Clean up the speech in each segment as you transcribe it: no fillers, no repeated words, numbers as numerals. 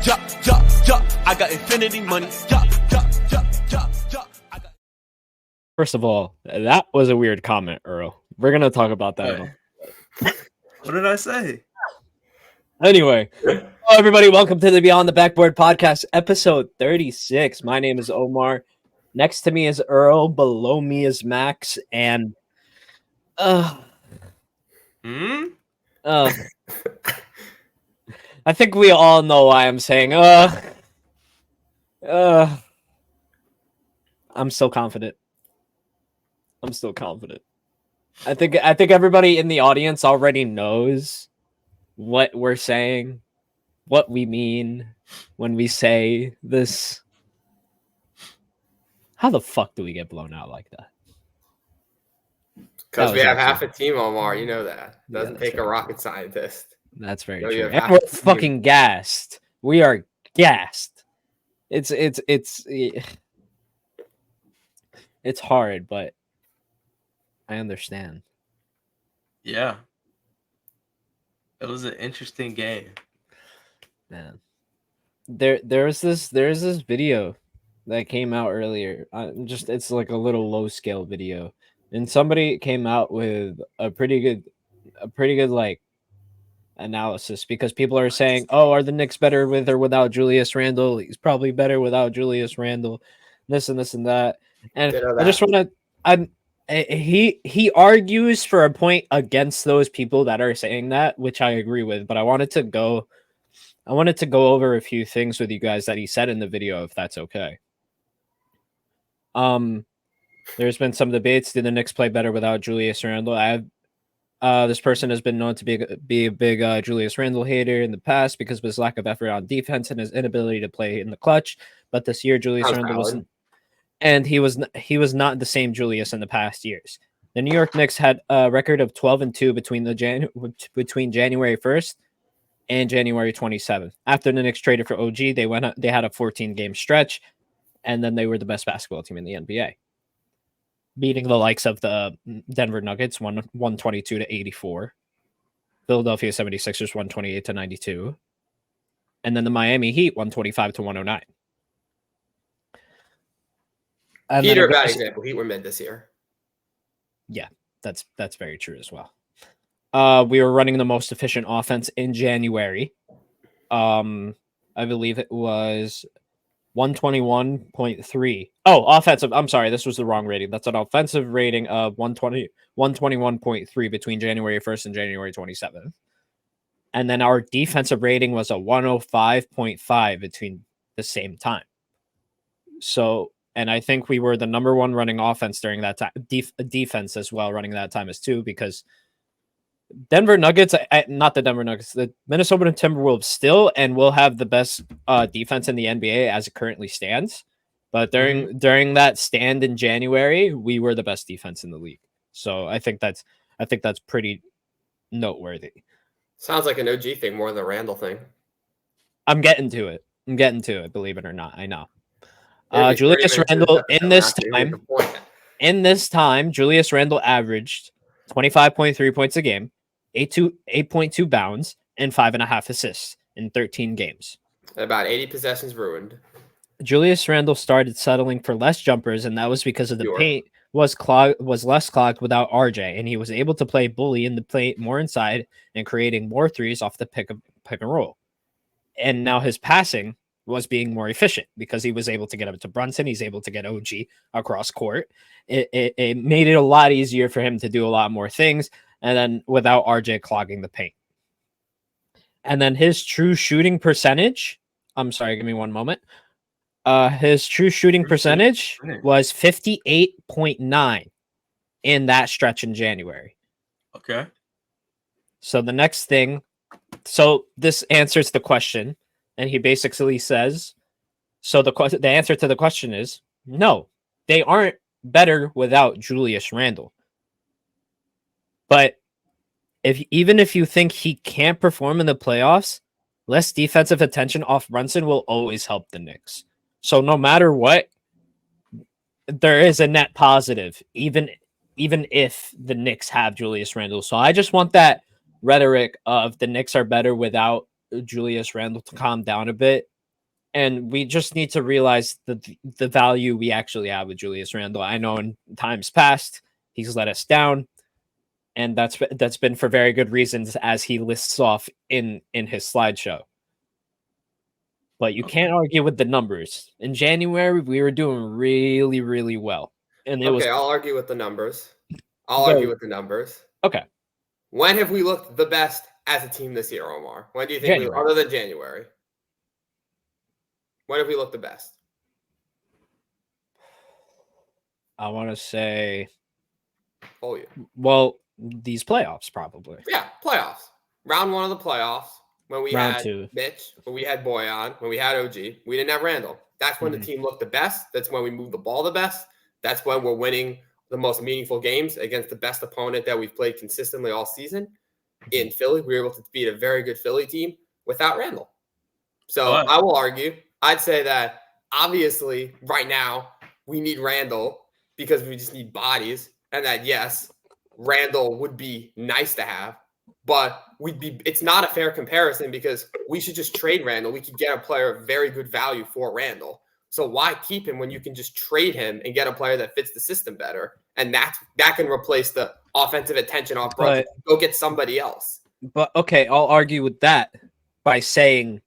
I got infinity money. First of all, that was a weird comment, Earl. We're going to talk about that. What did I say? Anyway, hello everybody. Welcome to the Beyond the Backboard Podcast, episode 36. My name is Omar. Next to me is Earl. Below me is Max. And I think we all know why I'm saying I'm still confident. I think everybody in the audience already knows what we're saying, what we mean when we say this. How the fuck do we get blown out like that? Because we have half a team, Omar. You know that. Doesn't take a rocket scientist. That's very true. And we're fucking gassed. We are gassed. It's hard, but I understand. Yeah. It was an interesting game. Man. There's this video that came out earlier. It's like a little low scale video. And somebody came out with a pretty good like analysis, because people are saying, "Oh, are the Knicks better with or without Julius Randle? He's probably better without Julius Randle." This and this and that. And I just want to he argues for a point against those people that are saying that, which I agree with, but I wanted to go over a few things with you guys that he said in the video, if that's okay. There's been some debates. Did the Knicks play better without Julius Randle? This person has been known to be a big Julius Randle hater in the past because of his lack of effort on defense and his inability to play in the clutch. But this year, Julius Randle wasn't, and he was not the same Julius in the past years. The New York Knicks had a record of 12-2 between January 1st and January 27th. After the Knicks traded for OG, they had a 14-game stretch, and then they were the best basketball team in the NBA, beating the likes of the Denver Nuggets 122-84, Philadelphia 76ers 128-92, and then the Miami Heat 125-109. Heat are a bad example. Heat were mid this year. Yeah, that's very true as well. We were running the most efficient offense in January. I believe it was 121.3. Oh, offensive. I'm sorry, this was the wrong rating. That's an offensive rating of 121.3 between January 1st and January 27th. And then our defensive rating was a 105.5 between the same time. So, and I think we were the number one running offense during that time. Defense as well, running that time as too, because Denver Nuggets, not the Denver Nuggets, the Minnesota Timberwolves still and will have the best defense in the NBA as it currently stands. But during that stand in January, we were the best defense in the league. So I think that's pretty noteworthy. Sounds like an OG thing more than a Randall thing. I'm getting to it. Believe it or not, I know. Julius Randle in this time, Julius Randle averaged 25.3 points a game, 8.2 bounds, and 5.5 assists in 13 games. About 80 possessions ruined. Julius Randle started settling for less jumpers, and that was because of the paint was less clogged without RJ, and he was able to play bully in the paint more inside and creating more threes off the pick and roll. And now his passing was being more efficient because he was able to get up to Brunson. He's able to get OG across court. It made it a lot easier for him to do a lot more things, and then without RJ clogging the paint. And then his true shooting percentage, I'm sorry, give me one moment. His true shooting percentage was 58.9 in that stretch in January. Okay. So the next thing, so this answers the question, and he basically says, so the answer to the question is no, they aren't better without Julius Randle. But even if you think he can't perform in the playoffs, less defensive attention off Brunson will always help the Knicks. So no matter what, there is a net positive, even if the Knicks have Julius Randle. So I just want that rhetoric of the Knicks are better without Julius Randle to calm down a bit, And we just need to realize the value we actually have with Julius Randle. I know in times past he's let us down, and that's been for very good reasons, as he lists off in his slideshow. But you can't argue with the numbers. In January, we were doing really, really well, and I'll argue with the numbers. Okay. When have we looked the best as a team this year, Omar? When do you think other than January? When have we looked the best? I want to say, Oh, yeah. well, these playoffs probably. Yeah, playoffs. Round 1 of the playoffs, when we Round had 2. Mitch, when we had Boyan, when we had OG, we didn't have Randall. That's when the team looked the best. That's when we moved the ball the best. That's when we're winning the most meaningful games against the best opponent that we've played consistently all season. In Philly, we were able to beat a very good Philly team without Randall. So I will argue, I'd say that obviously right now we need Randall because we just need bodies, and that yes, Randall would be nice to have, but it's not a fair comparison because we should just trade Randall. We could get a player of very good value for Randall. So why keep him when you can just trade him and get a player that fits the system better? And that can replace the offensive attention off Brunson. Go get somebody else. But okay, I'll argue with that by saying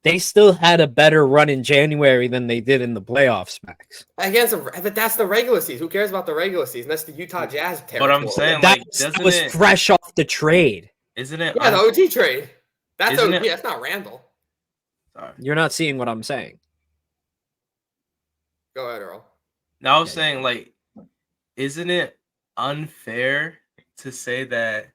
they still had a better run in January than they did in the playoffs, Max. But that's the regular season. Who cares about the regular season? That's the Utah Jazz territory. But I'm saying, that doesn't was it fresh off the trade. Isn't it? Yeah, the OG trade. That's Isn't OG. it- That's not Randall. Sorry. You're not seeing what I'm saying. Go ahead, Earl. Now I was saying, isn't it unfair to say that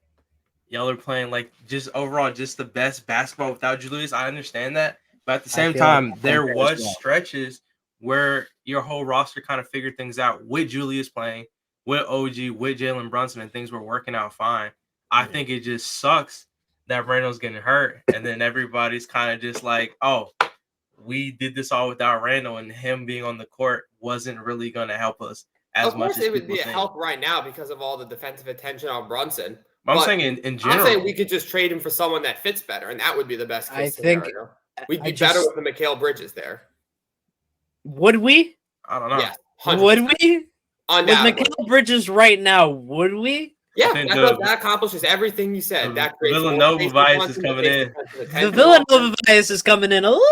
y'all are playing just overall just the best basketball without Julius? I understand that, but at the same time, there was stretches where your whole roster kind of figured things out with Julius playing, with OG, with Jalen Brunson, and things were working out fine. I think it just sucks that Randall's getting hurt, and then everybody's kind of just like, oh, we did this all without Randall, and him being on the court wasn't really going to help us as much as people think. Of course, it would be a help right now because of all the defensive attention on Brunson. But I'm saying in general. I'm saying we could just trade him for someone that fits better, and that would be the best case scenario. We'd be better with the Mikal Bridges there. Would we? I don't know. Yeah, 100%. Would we? Undoubtedly. With Mikal Bridges right now, would we? Yeah, that accomplishes everything you said. That creates Villanova bias is coming in. The Villanova bias is coming in a little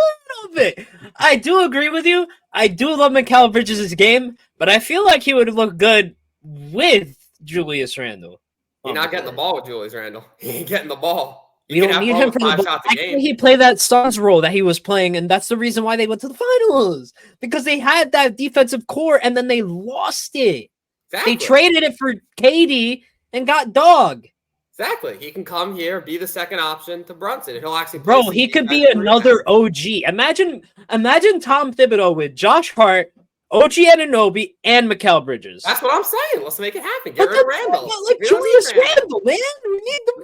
bit. I do agree with you. I do love Mikal Bridges' game, but I feel like he would look good with Julius Randle. You're not getting the ball with Julius Randle. He ain't getting the ball. You don't need him for the ball. Why can't he play that Suns role that he was playing? And that's the reason why they went to the finals. Because they had that defensive core, and then they lost it. Exactly. They traded it for KD and got dog. Exactly. He can come here, be the second option to Brunson. He'll actually he could be another OG. Imagine Tom Thibodeau with Josh Hart, OG Anunoby, and Mikal Bridges. That's what I'm saying. Let's make it happen. Get rid of Randall. Like Julius Randle, man.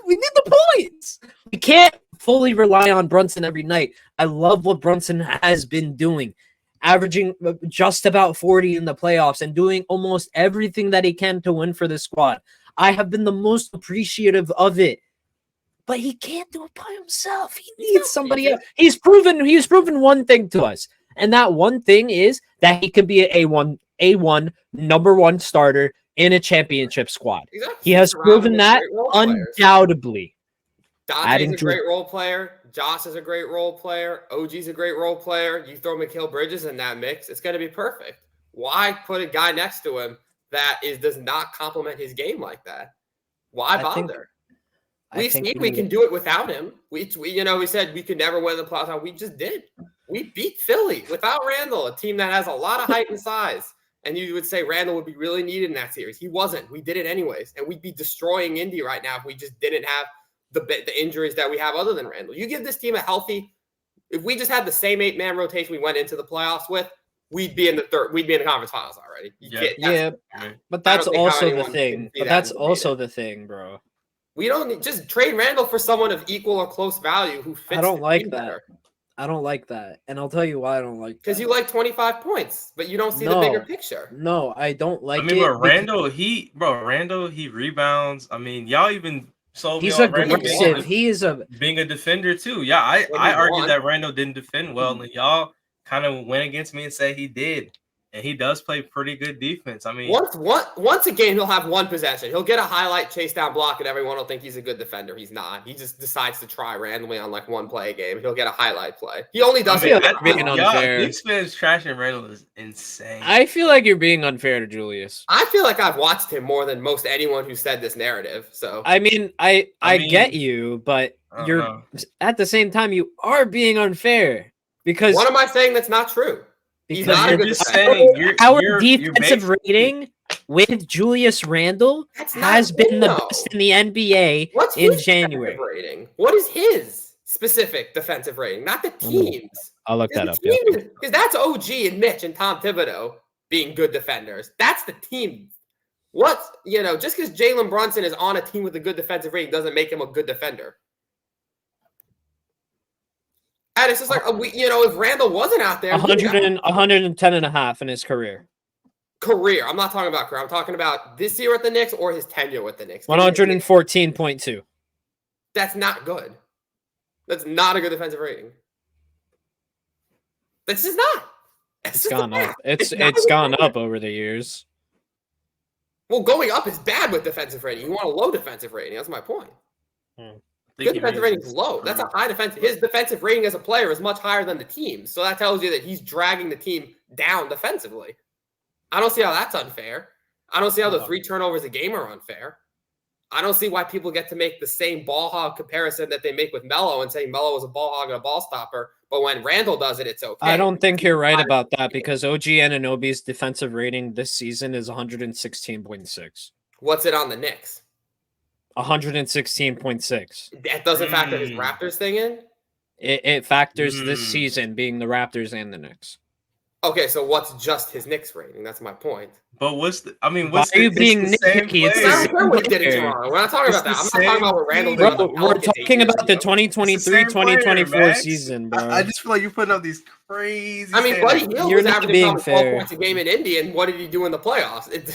We need the points. We can't fully rely on Brunson every night. I love what Brunson has been doing, averaging just about 40 in the playoffs and doing almost everything that he can to win for the squad. I have been the most appreciative of it. But he can't do it by himself. He needs somebody else. He's proven one thing to us. And that one thing is that he could be an A1 number one starter in a championship squad. Exactly. He has proven that undoubtedly. Dante's a great role player. Josh is a great role player. OG's a great role player. You throw Mikal Bridges in that mix, it's going to be perfect. Why put a guy next to him that does not complement his game like that? Why bother? We can do it without him. We said we could never win the playoffs. We just did. We beat Philly without Randall, a team that has a lot of height and size. And you would say Randall would be really needed in that series. He wasn't. We did it anyways. And we'd be destroying Indy right now if we just didn't have the injuries that we have other than Randall. You give this team a healthy – if we just had the same 8-man rotation we went into the playoffs with, we'd be in the conference finals already. But that's also the thing. But that's also the thing, bro. We don't just trade Randall for someone of equal or close value who fits. I don't like that. Better. I don't like that. And I'll tell you why I don't like that. Because you like 25 points, but you don't see the bigger picture. No, I don't like it. Randall, he rebounds. I mean, y'all even sold me He's on Randall aggressive. He is being a defender too. Yeah, I When he argued won. that Randall didn't defend well, and y'all kind of went against me and said he did. And he does play pretty good defense. I mean, once a game, he'll have one possession. He'll get a highlight chase down block, and everyone will think he's a good defender. He's not. He just decides to try randomly on like one play a game. He'll get a highlight play. He only does it. being unfair. Knicks fans trashing Randall is insane. I feel like you're being unfair to Julius. I feel like I've watched him more than most anyone who said this narrative. So I mean, I get you, but you're at the same time you are being unfair because what am I saying that's not true? He's not a good defender. Our defensive rating with Julius Randle has been the best in the NBA in January. Rating? What is his specific defensive rating? Not the team's. I'll look that up. Because that's OG and Mitch and Tom Thibodeau being good defenders. That's the team. Just because Jalen Brunson is on a team with a good defensive rating doesn't make him a good defender. And it's just like, if Randall wasn't out there. 110 and a half in his career. I'm not talking about career. I'm talking about this year at the Knicks or his tenure with the Knicks. 114.2. That's not good. That's not a good defensive rating. This is not. It's gone up. It's gone up over the years. Well, going up is bad with defensive rating. You want a low defensive rating. That's my point. Good defensive rating is low. That's a high defense. His defensive rating as a player is much higher than the team. So that tells you that he's dragging the team down defensively. I don't see how that's unfair. I don't see how the 3 turnovers a game are unfair. I don't see why people get to make the same ball hog comparison that they make with Melo and saying Melo was a ball hog and a ball stopper. But when Randall does it, it's okay. I don't think you're right about that because OG Anunoby's defensive rating this season is 116.6. What's it on the Knicks? 116.6. That doesn't factor his Raptors thing in? It factors this season being the Raptors and the Knicks. Okay, so what's just his Knicks rating? That's my point. But why are you being nitpicky? It's the same what he did in Toronto. We're not talking about that. I'm not talking about what Randall did. We're talking about the 2023-2024 season, bro. I just feel like you're putting up these crazy. I mean, Buddy Hield was averaging 12 points a game in Indy, and what did he do in the playoffs?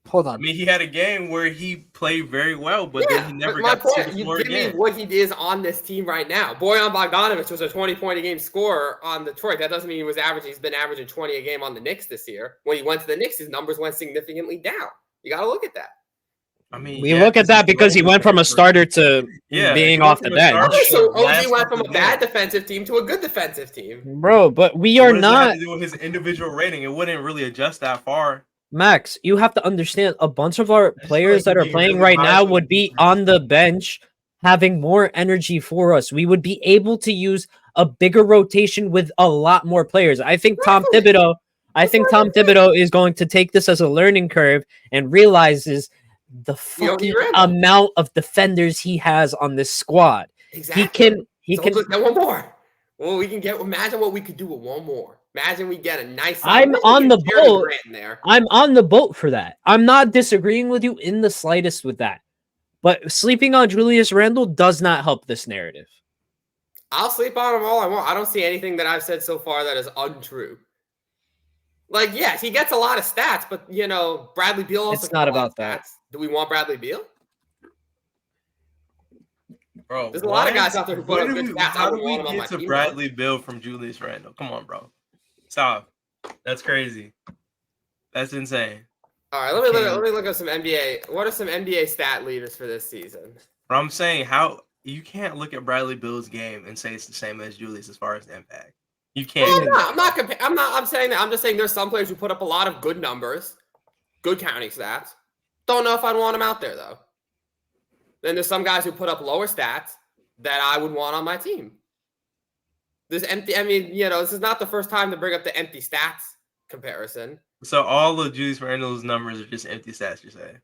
Hold on. I mean, he had a game where he played very well, but then he never got to see the floor again. Give me what he is on this team right now. Bojan Bogdanović was a 20-point-a-game scorer on Detroit. That doesn't mean he's been averaging 20 a game on the Knicks this year. When he went to the Knicks, his numbers went significantly down. You got to look at that. I mean, we look at that because he went from a starter to being off the bench. So OG went from a bad defensive team to a good defensive team. Bro, but we are not. What does that have to do with his individual rating? It wouldn't really adjust that far. Max, you have to understand a bunch of our players that are playing right now would be on the bench having more energy for us. We would be able to use a bigger rotation with a lot more players. I think Tom Thibodeau is going to take this as a learning curve and realizes the fucking amount of defenders he has on this squad. Exactly. He can get one more. Well, imagine what we could do with one more. Imagine we get a nice. I'm on the boat. I'm on the boat for that. I'm not disagreeing with you in the slightest with that. But sleeping on Julius Randle does not help this narrative. I'll sleep on him all I want. I don't see anything that I've said so far that is untrue. Like, yes, he gets a lot of stats, but Bradley Beal also. It's not about that. Do we want Bradley Beal? Bro, there's a lot of guys out there who put up good stats. How do we get to Bradley Beal from Julius Randle? Come on, bro. Stop. That's crazy. That's insane. All right, let me look at some NBA. What are some NBA stat leaders for this season? But I'm saying how you can't look at Bradley Beal's game and say it's the same as Julius as far as the impact. You can't. Well, I'm saying that. I'm just saying there's some players who put up a lot of good numbers, good counting stats. Don't know if I'd want them out there though. Then there's some guys who put up lower stats that I would want on my team. This is not the first time to bring up the empty stats comparison. So all of Julius Randle's numbers are just empty stats, you're saying?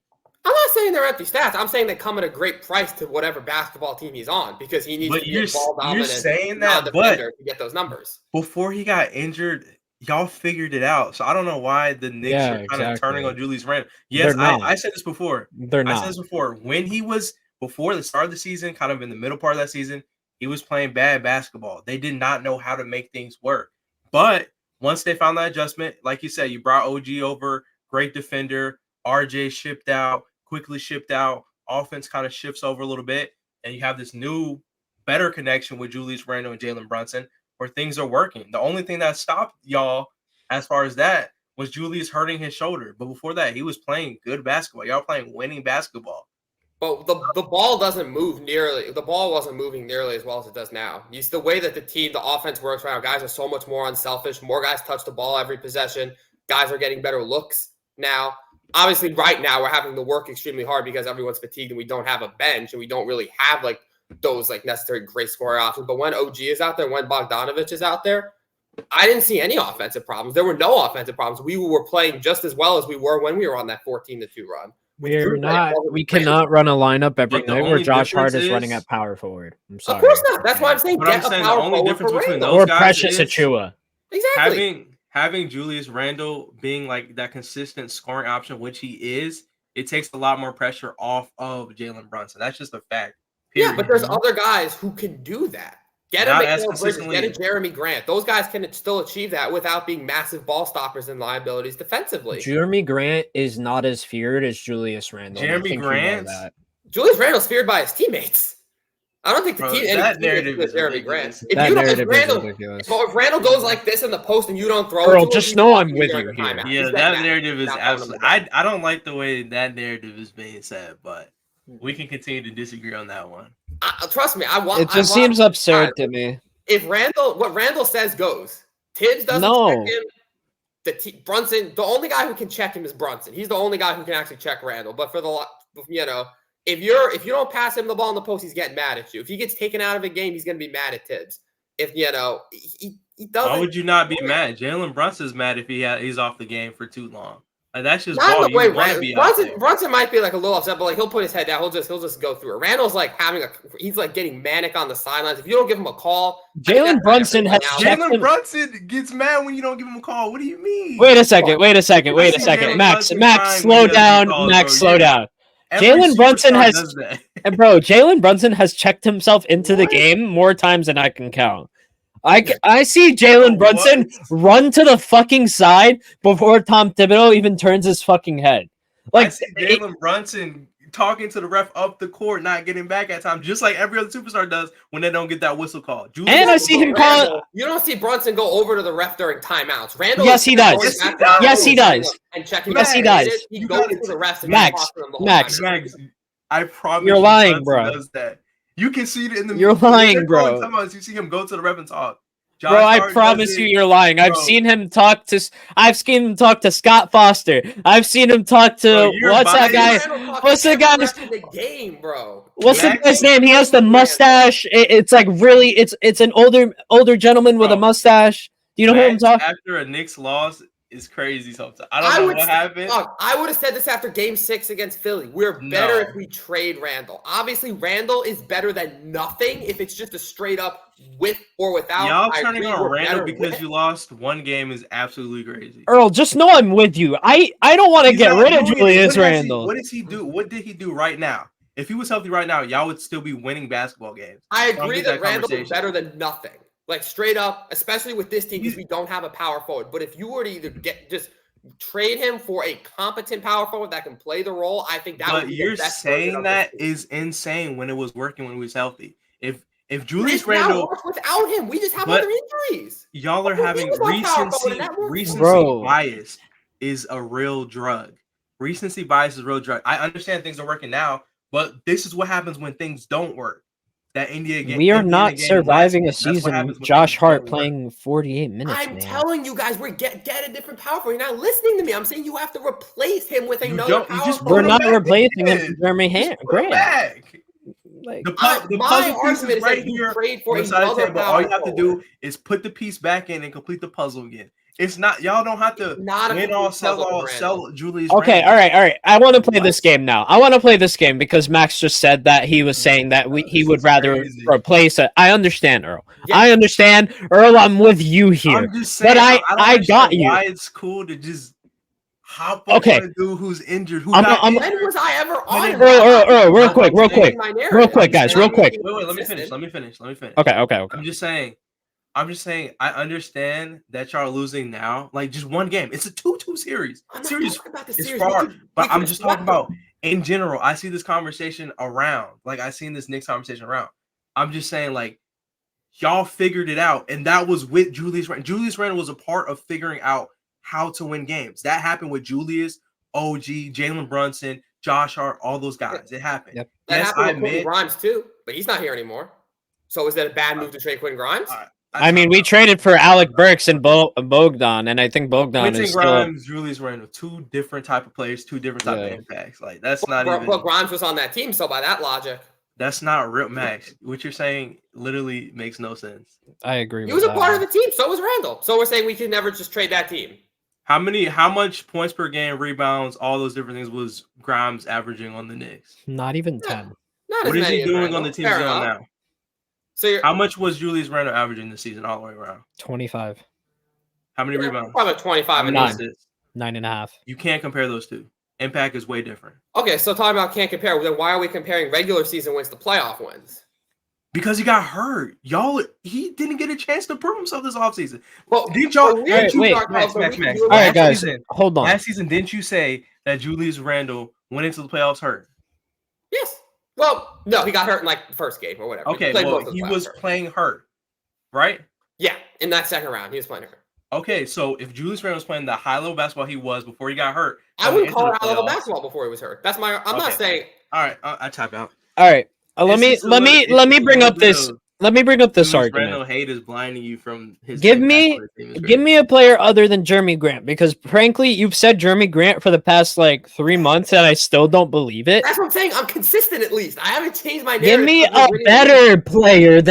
I'm not saying they're empty stats. I'm saying they come at a great price to whatever basketball team he's on because he needs to be a ball dominant. You're saying that, but to get those numbers. Before he got injured, y'all figured it out. So I don't know why the Knicks are kind of turning on Julius Randle. Yes, I said this before. I said this before. When he was before the start of the season, kind of in the middle part of that season, he was playing bad basketball. They did not know how to make things work. But once they found that adjustment, like you said, you brought OG over, great defender. RJ quickly shipped out, offense kind of shifts over a little bit, and you have this new, better connection with Julius Randle and Jalen Brunson, where things are working. The only thing that stopped y'all as far as that was Julius hurting his shoulder. But before that, he was playing good basketball. Y'all playing winning basketball. But the ball doesn't move nearly. The ball wasn't moving nearly as well as it does now. It's the way that the offense works right now. Guys are so much more unselfish. More guys touch the ball every possession. Guys are getting better looks now. Obviously, right now we're having to work extremely hard because everyone's fatigued and we don't have a bench and we don't really have like those like necessary great scoring options. But when OG is out there, when Bogdanovich is out there, I didn't see any offensive problems. There were no offensive problems. We were playing just as well as we were when we were on that 14-2 run. We cannot run a lineup every night where Josh Hart is running at power forward. I'm sorry. Of course not. That's why I'm saying But the only difference between those or guys Precious is Achua. Exactly. Having Julius Randle being like that consistent scoring option, which he is, it takes a lot more pressure off of Jalen Brunson. That's just a fact. Period. Yeah, but there's other guys who can do that. Get a McHale Bridges, get a Jeremy Grant. Those guys can still achieve that without being massive ball stoppers and liabilities defensively. Jeremy Grant is not as feared as Julius Randle. Jeremy Grant? Julius Randle's feared by his teammates. I don't think the team that narrative is Jeremy Grant. If Randle goes like this in the post and you don't throw Earl, just know I'm with you here. Yeah, that narrative is absolutely. I don't like the way that narrative is being said, but we can continue to disagree on that one. Trust me, It just seems absurd to me. If what Randle says goes, Tibbs doesn't check him. Brunson, the only guy who can check him is Brunson. He's the only guy who can actually check Randle. But if you don't pass him the ball in the post, he's getting mad at you. If he gets taken out of a game, he's going to be mad at Tibbs. If he doesn't. Why would you not be mad? Jalen Brunson's mad if he's off the game for too long. Like, that's just not ball. The way Brunson might be like a little upset, but like he'll put his head down. He'll just go through it. Randall's like he's like getting manic on the sidelines. If you don't give him a call, Jalen Brunson gets mad when you don't give him a call. What do you mean? Wait a second. Max, slow down. Slow down. Jalen Brunson has checked himself into the game more times than I can count. I see Jalen Brunson run to the fucking side before Tom Thibodeau even turns his fucking head. Like, I see Jalen Brunson talking to the ref up the court, not getting back at time, just like every other superstar does when they don't get that whistle call. I see him call. You don't see Brunson go over to the ref during timeouts. Randall. Yes, he does. Yes, he does. And check him. Yes, he does. He goes to the refs. Max. I promise you're lying, bro. Does that. You can see it in the. You're lying, bro. You see him go to the ref and talk. Bro, I promise you, you're lying. I've seen him talk to Scott Foster. I've seen him talk to what's that guy? What's the guy's game, bro? What's the guy's name? He has the mustache. It's like really, it's an older gentleman with a mustache. Do you know who I'm talking? After a Knicks loss is crazy sometimes. I don't know what happened. I would have said this after Game 6 against Philly. We're better if we trade Randall. Obviously, Randall is better than nothing if it's just a straight up with or without. Y'all turning on Randall because you lost one game is absolutely crazy. Earl, just know I'm with you. I don't want to get rid of Julius Randle. What does he do? What did he do right now? If he was healthy right now, y'all would still be winning basketball games. I agree that Randall is better than nothing. Like straight up, especially with this team because we don't have a power forward. But if you were to either just trade him for a competent power forward that can play the role, I think that would be the best. But you're saying that is insane when it was working when he was healthy. If Julius Randle without him, we just have other injuries. Y'all are having recency bias is a real drug. Recency bias is a real drug. I understand things are working now, but this is what happens when things don't work. That India game. We are not surviving a season with Josh Hart playing 48 minutes. I'm telling you guys, we're get a different power forward. You're not listening to me. I'm saying you have to replace him with another power forward. We're not replacing him with Jeremy Grant. Like, the puzzle piece is right here. All you have to do is put the piece back in and complete the puzzle again. It's not y'all don't have to win all, sell Julius. Okay, Randle. all right. I want to play this game now. I want to play this game because Max just said that he was saying that he would rather replace it. I understand, Earl. Yeah. I understand, Earl. I'm with you here. I'm just saying, but I got you. Why it's cool to just hop on a dude who's injured. When was I ever on? Earl, real quick, guys, real quick. Wait, let me finish. Okay. I'm just saying, I understand that y'all are losing now. Like, just one game. It's a 2-2 series. Series is far. But I'm just talking about in general, I see this conversation around. Like, I seen this Knicks conversation around. I'm just saying, like, y'all figured it out, and that was with Julius Randle. Julius Randle was a part of figuring out how to win games. That happened with Julius, OG, Jalen Brunson, Josh Hart, all those guys. It happened. Yep. That Yes, happened I with Quentin admit. Grimes too, but he's not here anymore. So is that a bad move to trade Quentin Grimes? I mean, we traded for Alec Burks and Bogdan, and I think Bogdan Quentin is still. Grimes, Julius Randle, two different type of players, two different type of impacts. Like, that's not even. But Grimes was on that team, so by that logic, that's not real, Max. What you're saying literally makes no sense. I agree. he with was a that. part of the team. So was Randle. So we're saying we can never just trade that team. How much points per game, rebounds, all those different things was Grimes averaging on the Knicks? Not even 10. Not What as is many he as doing Randle. on the team Fair zone enough. now? So How much was Julius Randle averaging this season all the way around? 25. How many rebounds? probably 25 and Nine. assists? 9.5. You can't compare those two. Impact is way different. Okay, so talking about can't compare, then why are we comparing regular season wins to playoff wins? Because he got hurt. He didn't get a chance to prove himself this offseason. Well, Didn't y'all? well, Didn't you wait, start- Max. All right, Last guys, season- hold on. Last season, didn't you say that Julius Randle went into the playoffs hurt? Yes. Well, no, he got hurt in like the first game or whatever. Okay, played well, most of the he playoffs was hurt. playing hurt, right? Yeah, in that second round, he was playing hurt. Okay, so if Julius Randle was playing the high-level basketball he was before he got hurt, I wouldn't into call the it high-level playoffs- basketball before he was hurt. That's my. I'm not Okay. saying. All right, I tap out. All right. Let me It's just a bring little up this. bit of Let me bring up this Julius argument. Randle hate is blinding you from his. Give impact me- on the team. It's Give great. me a player other than Jeremy Grant, because frankly, you've said Jeremy Grant for the past like 3 months, and I still don't believe it. That's what I'm saying. I'm consistent at least. I haven't changed my Give narrative. me because a we're winning better player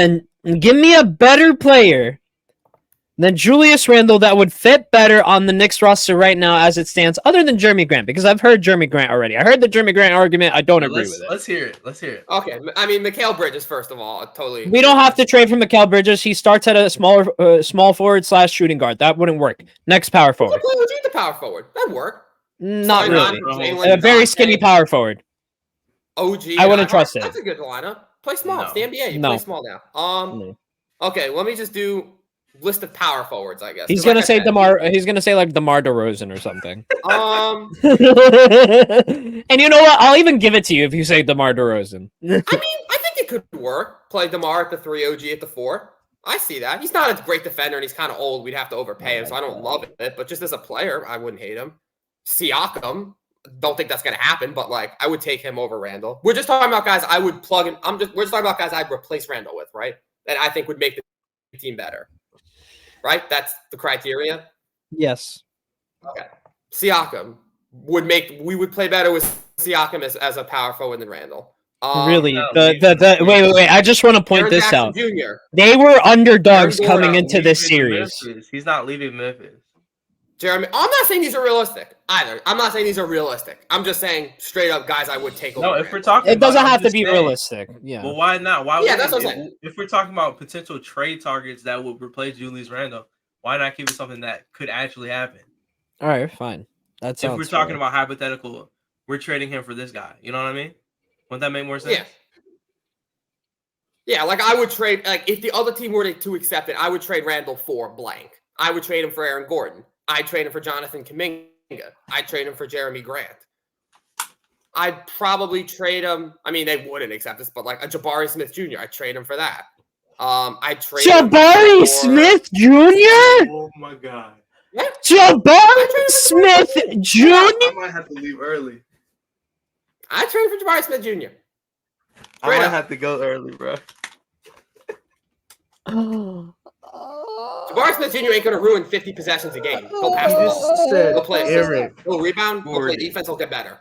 than Julius Randle that would fit better on the Knicks roster right now as it stands, other than Jeremy Grant, because I've heard Jeremy Grant already. I heard the Jeremy Grant argument. I don't agree with it. Let's hear it. Let's hear it. Okay, I mean, Mikal Bridges, first of all, totally. We don't have to trade for Mikal Bridges. He starts at a small forward / shooting guard. That wouldn't work. Next power We'll forward. play with the power forward. That'd work. Not Sorry, really. Jalen, A very Dante, skinny power forward. OG. I wouldn't trust it. That's a good lineup. Play small. No. It's the NBA. You No. play small now. No. Okay, let me just do list of power forwards, I guess. He's 'Cause gonna like I say said, DeMar. He's gonna say like DeMar DeRozan or something. And you know what? I'll even give it to you if you say DeMar DeRozan. I mean, I think it could work. Play DeMar at the 3, OG at the 4. I see that. He's not a great defender, and he's kind of old. We'd have to overpay him, so I don't love it. But just as a player, I wouldn't hate him. Siakam, don't think that's going to happen, but like I would take him over Randall. We're just talking about guys I would plug in. We're just talking about guys I'd replace Randall with, right? That I think would make the team better. Right? That's the criteria. Yes. Okay. Siakam we would play better with Siakam as a power forward than Randall. Really? no, Wait. I just want to point Aaron this Jackson out. Jr. They were underdogs Aaron Gordon coming into this Leaving series. Memphis. He's not leaving Memphis. Jeremy, I'm not saying these are realistic either. I'm not saying these are realistic. I'm just saying straight up guys I would take over. No, if Randall. we're talking, It doesn't about, I'm have to just be saying. realistic. Yeah. Well, why not? Why? Yeah, would that's what I'm if, saying. if we're talking about potential trade targets that would replace Julius Randle, why not keep it something that could actually happen? All right. Fine. That sounds. If we're talking fair. about hypothetical, we're trading him for this guy. You know what I mean? Wouldn't that make more sense? Yeah. Yeah, like I would trade, like if the other team were to accept it, I would trade Randall for blank. I would trade him for Aaron Gordon. I'd trade him for Jonathan Kuminga. I'd trade him for Jeremy Grant. I'd probably trade him. I mean, they wouldn't accept this, but like a Jabari Smith Jr., I'd trade him for that. I'd trade him Jabari for- Smith Jr. Oh my god! Yeah. Jabari Smith Jr. I might have to leave early. I'd trade him for Jabari Smith Jr. I Straight might up. have to go early, bro. Jabari Smith Jr. ain't going to ruin 50 possessions a game. He'll pass the ball. He'll play Aaron. He'll rebound. He'll play Gordon. defense. He'll get better.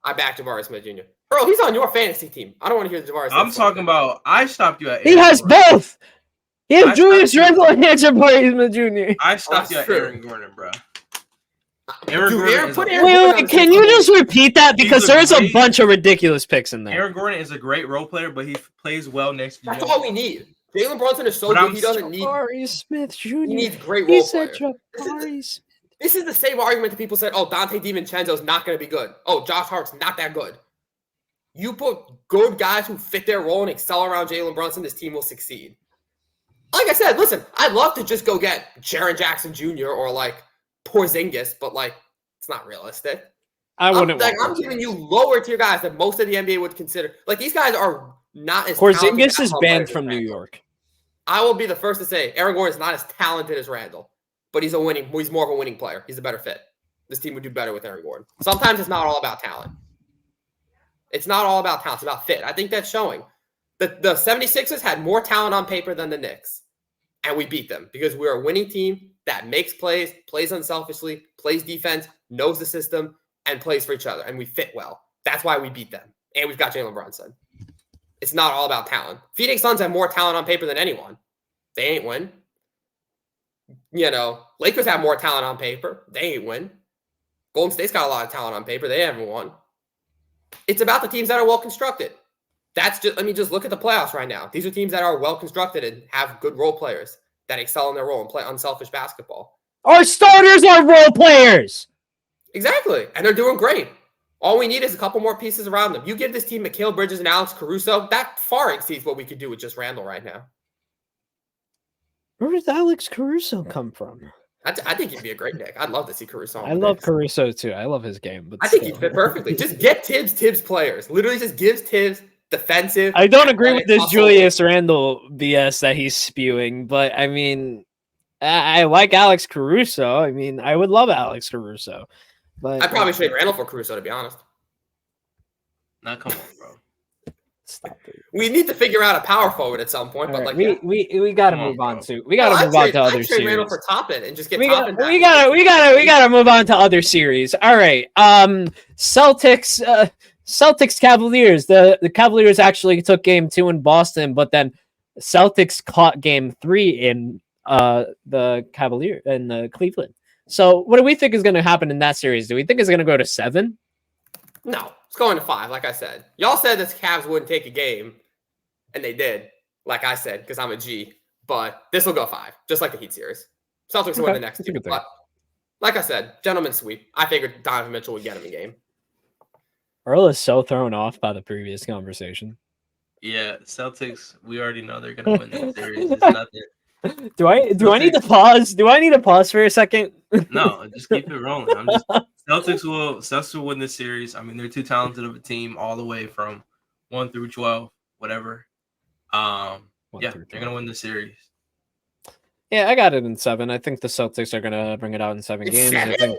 I back Jabari Smith Jr. Bro, he's on your fantasy team. I don't want to hear Jabari Smith. I'm talking about. I stopped you at. He Aaron has Gordon. both. He has I Julius thought- Randle and Jabari Smith Jr. I stopped you at true. Aaron Gordon, bro. Aaron Dude, Gordon Aaron, is put a- Aaron Wait, Gordon on wait, the can team. you just repeat that? Because He's a there's a great- bunch of ridiculous picks in there. Aaron Gordon is a great role player, but he plays well next to That's you. all we need. Jalen Brunson is so But good. I'm He doesn't need. Jabari Smith Jr. He needs great He role said players. Jabari Smith. This is the same argument that people said, "Oh, Dante DiVincenzo is not going to be good. Oh, Josh Hart's not that good." You put good guys who fit their role and excel around Jalen Brunson, this team will succeed. Like I said, listen, I'd love to just go get Jaren Jackson Jr. or like Porzingis, but like it's not realistic. I wouldn't. I'm giving you lower tier guys that most of the NBA would consider. Like these guys are not as. Porzingis is banned from New York. I will be the first to say Aaron Gordon is not as talented as Randall, but he's more of a winning player. He's a better fit. This team would do better with Aaron Gordon. Sometimes it's not all about talent. It's not all about talent. It's about fit. I think that's showing. The 76ers had more talent on paper than the Knicks, and we beat them because we're a winning team that makes plays unselfishly, plays defense, knows the system, and plays for each other, and we fit well. That's why we beat them, and we've got Jalen Brunson. It's not all about talent. Phoenix Suns have more talent on paper than anyone. They ain't win. Lakers have more talent on paper. They ain't win. Golden State's got a lot of talent on paper. They haven't won. It's about the teams that are well constructed. Let me just look at the playoffs right now. These are teams that are well constructed and have good role players that excel in their role and play unselfish basketball. Our starters are role players. Exactly. And they're doing great. All we need is a couple more pieces around them. You give this team Mikal Bridges and Alex Caruso, that far exceeds what we could do with just Randall right now. Where does Alex Caruso come from? I think he'd be a great Knick. I'd love to see Caruso. I love Caruso too. I love his game. But I think he'd fit perfectly. Just get Tibbs players. Literally just gives Tibbs defensive. I don't agree with this Julius Randle BS that he's spewing, but I mean, I like Alex Caruso. I mean, I would love Alex Caruso. But I'd probably trade Randall for Caruso, to be honest. Nah, come on, bro. Stop it. We need to figure out a power forward at some point, but right, like we got to move on to other series. Randall for Toppin and just get we Toppin. We gotta move on to other series. All right, Celtics Cavaliers. The Cavaliers actually took game 2 in Boston, but then Celtics caught game 3 in the Cavalier and the Cleveland. So what do we think is going to happen in that series? Do we think it's going to go to 7? No, it's going to 5. Like I said, y'all said that the Cavs wouldn't take a game, and they did. Like I said, because I'm a G. But this will go 5, just like the Heat series. Celtics will win the next 2. But like I said, gentlemen sweep. I figured Donovan Mitchell would get him a game. Earl is so thrown off by the previous conversation. Yeah, Celtics. We already know they're going to win the series. It's nothing. Do I need to pause? Do I need to pause for a second? No, just keep it rolling. Celtics will win this series. I mean, they're too talented of a team all the way from 1 through 12, whatever. They're gonna win the series. Yeah, I got it in 7. I think the Celtics are gonna bring it out in 7 games. 7?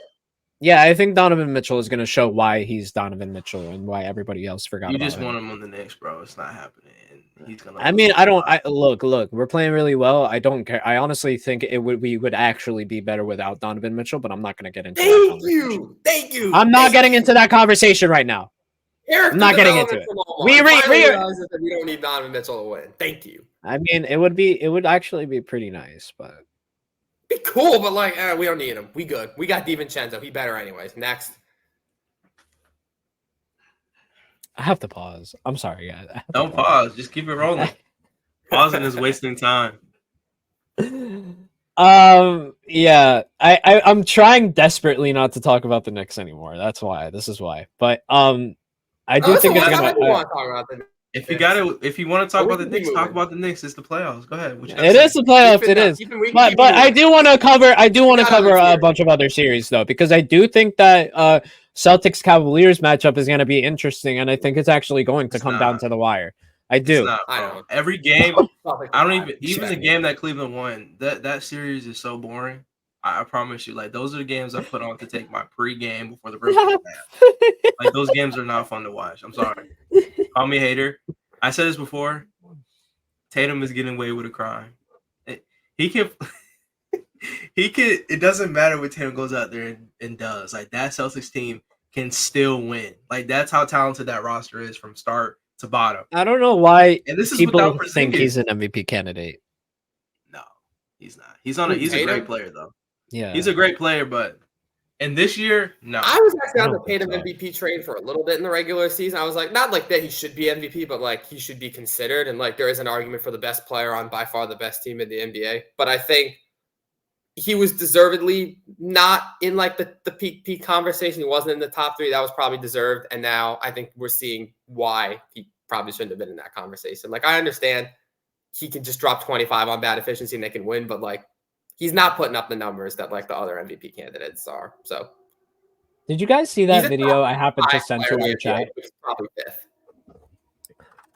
I think Donovan Mitchell is gonna show why he's Donovan Mitchell and why everybody else forgot. You about just him. want him on the Knicks, bro. It's not happening. He's gonna. I mean, I don't. Look. We're playing really well. I don't care. I honestly think we would actually be better without Donovan Mitchell, but I'm not gonna get into. Thank you. I'm not getting into that conversation right now. I'm not getting into it. We don't need Donovan Mitchell to win. Thank you. I mean, it would actually be pretty nice, but be cool. But we don't need him. We good. We got DiVincenzo. He better anyways. Next. I have to pause. I'm sorry, guys. Don't pause. Just keep it rolling. Pausing is wasting time. Yeah. I'm trying desperately not to talk about the Knicks anymore. That's why. This is why. But I do think it's gonna. If you want to talk about the Knicks, talk about the Knicks. It's the playoffs. Go ahead. It is the playoffs. It is. But I do want to cover. A bunch of other series though, because I do think that Celtics Cavaliers matchup is going to be interesting, and I think it's actually going to come down to the wire. I do. I don't. Every game. I don't even the game that Cleveland won. That series is so boring. I promise you. Like those are the games I put on to take my pregame before the Brooklyn nap. Like those games are not fun to watch. I'm sorry. Call me a hater. I said this before. Tatum is getting away with a crime. He can. It doesn't matter what Tatum goes out there and does. Like that Celtics team can still win. Like that's how talented that roster is from start to bottom. I don't know why people think he's an MVP candidate. No, he's not. He's a great player though. Yeah, he's a great player, but in this year, no. I was actually on the Tatum MVP train for a little bit in the regular season. I was like, not like that he should be MVP, but like he should be considered. And like there is an argument for the best player on by far the best team in the NBA. But I think he was deservedly not in like the peak conversation. He wasn't in the top 3. That was probably deserved. And now I think we're seeing why he probably shouldn't have been in that conversation. Like I understand he can just drop 25 on bad efficiency and they can win, but like he's not putting up the numbers that like the other MVP candidates are. So Did you guys see He's that a video top I happened to 5 send player to in our the NBA, chat? but he's probably 5th.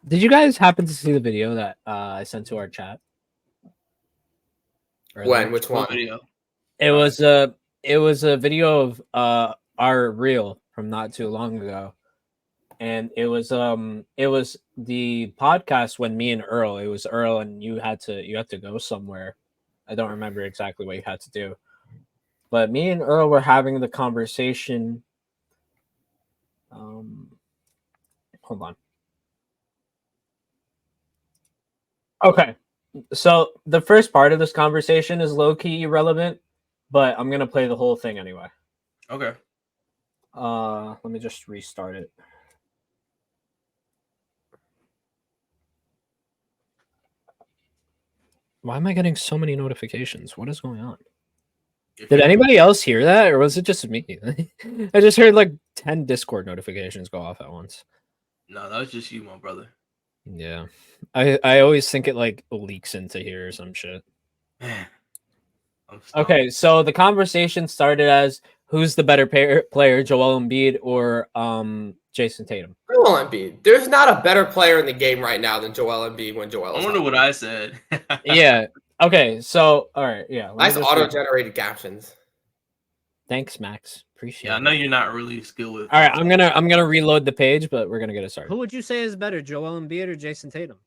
Did you guys happen to see the video that I sent to our chat? When? Which one? Video? It was a video of our reel from not too long ago. And it was the podcast when me and Earl, it was Earl and you had to go somewhere. I don't remember exactly what you had to do. But me and Earl were having the conversation. Hold on. Okay. So the first part of this conversation is low-key irrelevant, but I'm gonna play the whole thing anyway. Okay. Let me just restart it. Why am I getting so many notifications? What is going on? Did anybody else hear that, or was it just me? I just heard like 10 Discord notifications go off at once. No, that was just you, my brother. Yeah, I always think it like leaks into here or some shit. Man, Okay, so the conversation started as who's the better player, Joel Embiid or Jason Tatum? Joel Embiid. There's not a better player in the game right now than Joel Embiid when Joel. I wonder what I said. Yeah. Okay. So all right. Yeah. Nice auto-generated captions. Thanks, Max. Appreciate it. Yeah, I know you're not really skilled with. All right, I'm gonna reload the page, but we're gonna get it started. Who would you say is better, Joel Embiid or Jason Tatum?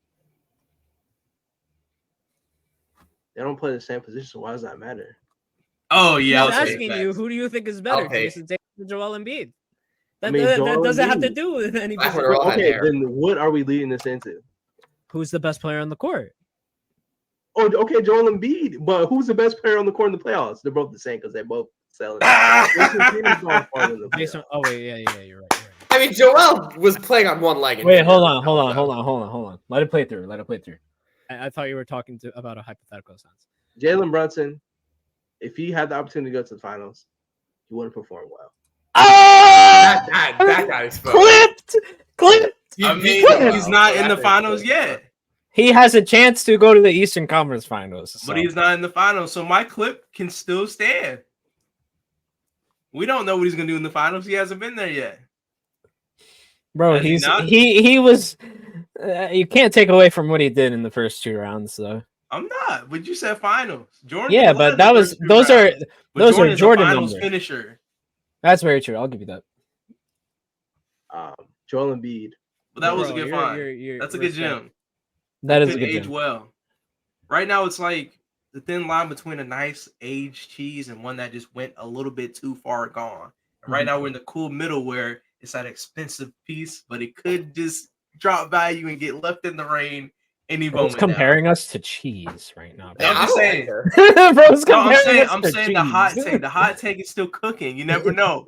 They don't play the same position, so why does that matter? Oh yeah, I'm asking you, who do you think is better, Jason Tatum or Joel Embiid? That doesn't have to do with anything. Okay, then what are we leading this into? Who's the best player on the court? Oh, okay, Joel Embiid. But who's the best player on the court in the playoffs? They're both the same because they both selling. Jason, oh wait, yeah, you're right. I mean, Joel was playing on one leg. Wait, hold on. Let it play through. I thought you were talking about a hypothetical sense. Jalen Brunson, if he had the opportunity to go to the finals, he wouldn't perform well. That got exposed. Clipped. I mean, he's not in the finals yet. He has a chance to go to the Eastern Conference Finals, so. But he's not in the finals, so my clip can still stand. We don't know what he's gonna do in the finals. He hasn't been there yet. Bro, he was. You can't take away from what he did in the first 2 rounds, though. I'm not, but you said finals. Jordan. Yeah, but those are Jordan finals numbers. Finisher. That's very true. I'll give you that. Joel Embiid. But that was a good find. That's a good gem. That is a good age gem. well. Right now, it's like the thin line between a nice aged cheese and one that just went a little bit too far gone. And right now, we're in the cool middle where it's that expensive piece, but it could just drop value and get left in the rain any moment. Bro's comparing us to cheese right now. I'm just saying. I'm saying the hot take. The hot take is still cooking. You never know.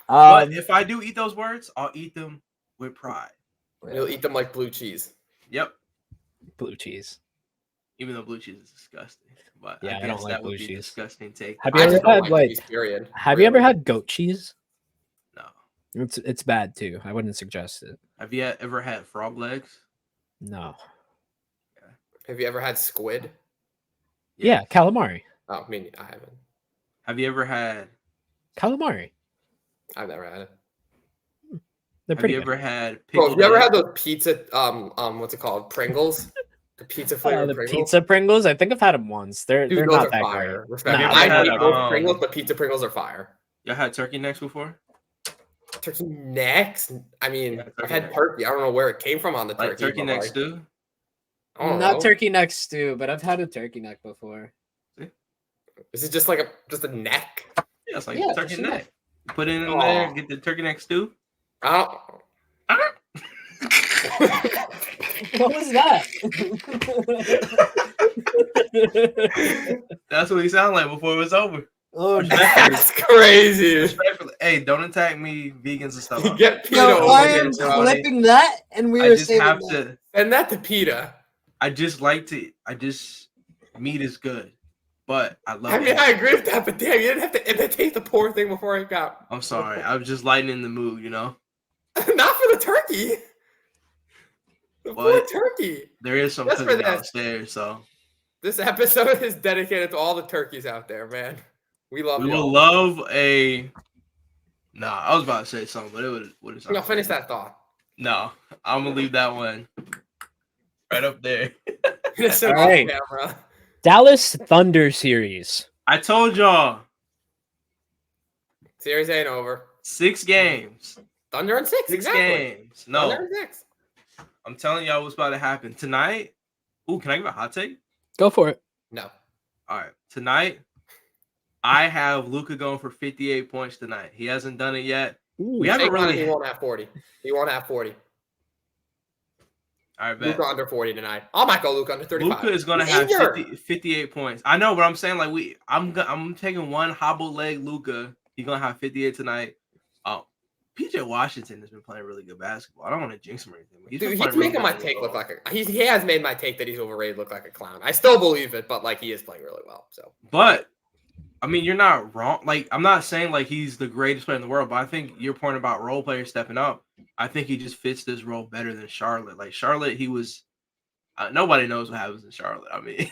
But if I do eat those words, I'll eat them with pride. You'll eat them like blue cheese. Yep. Blue cheese. Even though blue cheese is disgusting. But yeah, I don't like blue cheese. Disgusting take. Have you ever had goat cheese? No. It's bad too. I wouldn't suggest it. Have you ever had frog legs? No. Yeah. Have you ever had squid? Yeah, calamari. Oh, I mean, I haven't. Have you ever had calamari? I've never had it. They're pretty. Have you ever had? Bro, have you ever had those pizza? What's it called? Pringles. The pizza flavor. The pizza Pringles. I think I've had them once. They're not that fire. great. I hate both Pringles, but pizza Pringles are fire. You had turkey necks before? Turkey necks? I mean, I've had turkey. I don't know where it came from on the turkey. Like turkey neck stew? Not turkey neck stew, but I've had a turkey neck before. See? Is it just like a neck? Yeah, it's like turkey neck. You put it in there, get the turkey neck stew. Oh. What was that? That's what he sounded like before it was over. Oh, that's crazy. Hey, don't attack me, vegans and stuff. I am clipping that, and we were saying to send that to PETA. Meat is good, but I love. I mean, I agree with that, but damn, you didn't have to imitate the poor thing before it got. I'm sorry, I was just lightening the mood, you know. Not for the turkey. The poor turkey. There is some cooking downstairs, so. This episode is dedicated to all the turkeys out there, man. We will love a Nah, I was about to say something, but it would. No, finish that thought. No, I'm gonna leave that one right up there. All right. Dallas Thunder series. I told y'all. Series ain't over. 6 games. Thunder and 6, 6 exactly. games. No. Thunder and 6. I'm telling y'all what's about to happen tonight. Ooh, can I give a hot take? Go for it. No. All right. Tonight, I have Luka going for 58 points tonight. He hasn't done it yet. We haven't really. He won't have 40. He won't have 40. All right, bet. Luka under 40 tonight. I might go Luka under 35. Luka is going to have 58 points. I know, but I'm saying like I'm taking one hobble leg Luka. He's going to have 58 tonight. PJ Washington has been playing really good basketball. I don't want to jinx him or anything. But he's making my take look like he has made my take that he's overrated look like a clown. I still believe it, but like he is playing really well. So, but I mean, you're not wrong. Like I'm not saying like he's the greatest player in the world, but I think your point about role players stepping up, I think he just fits this role better than Charlotte. Like Charlotte, he was nobody knows what happens in Charlotte. I mean,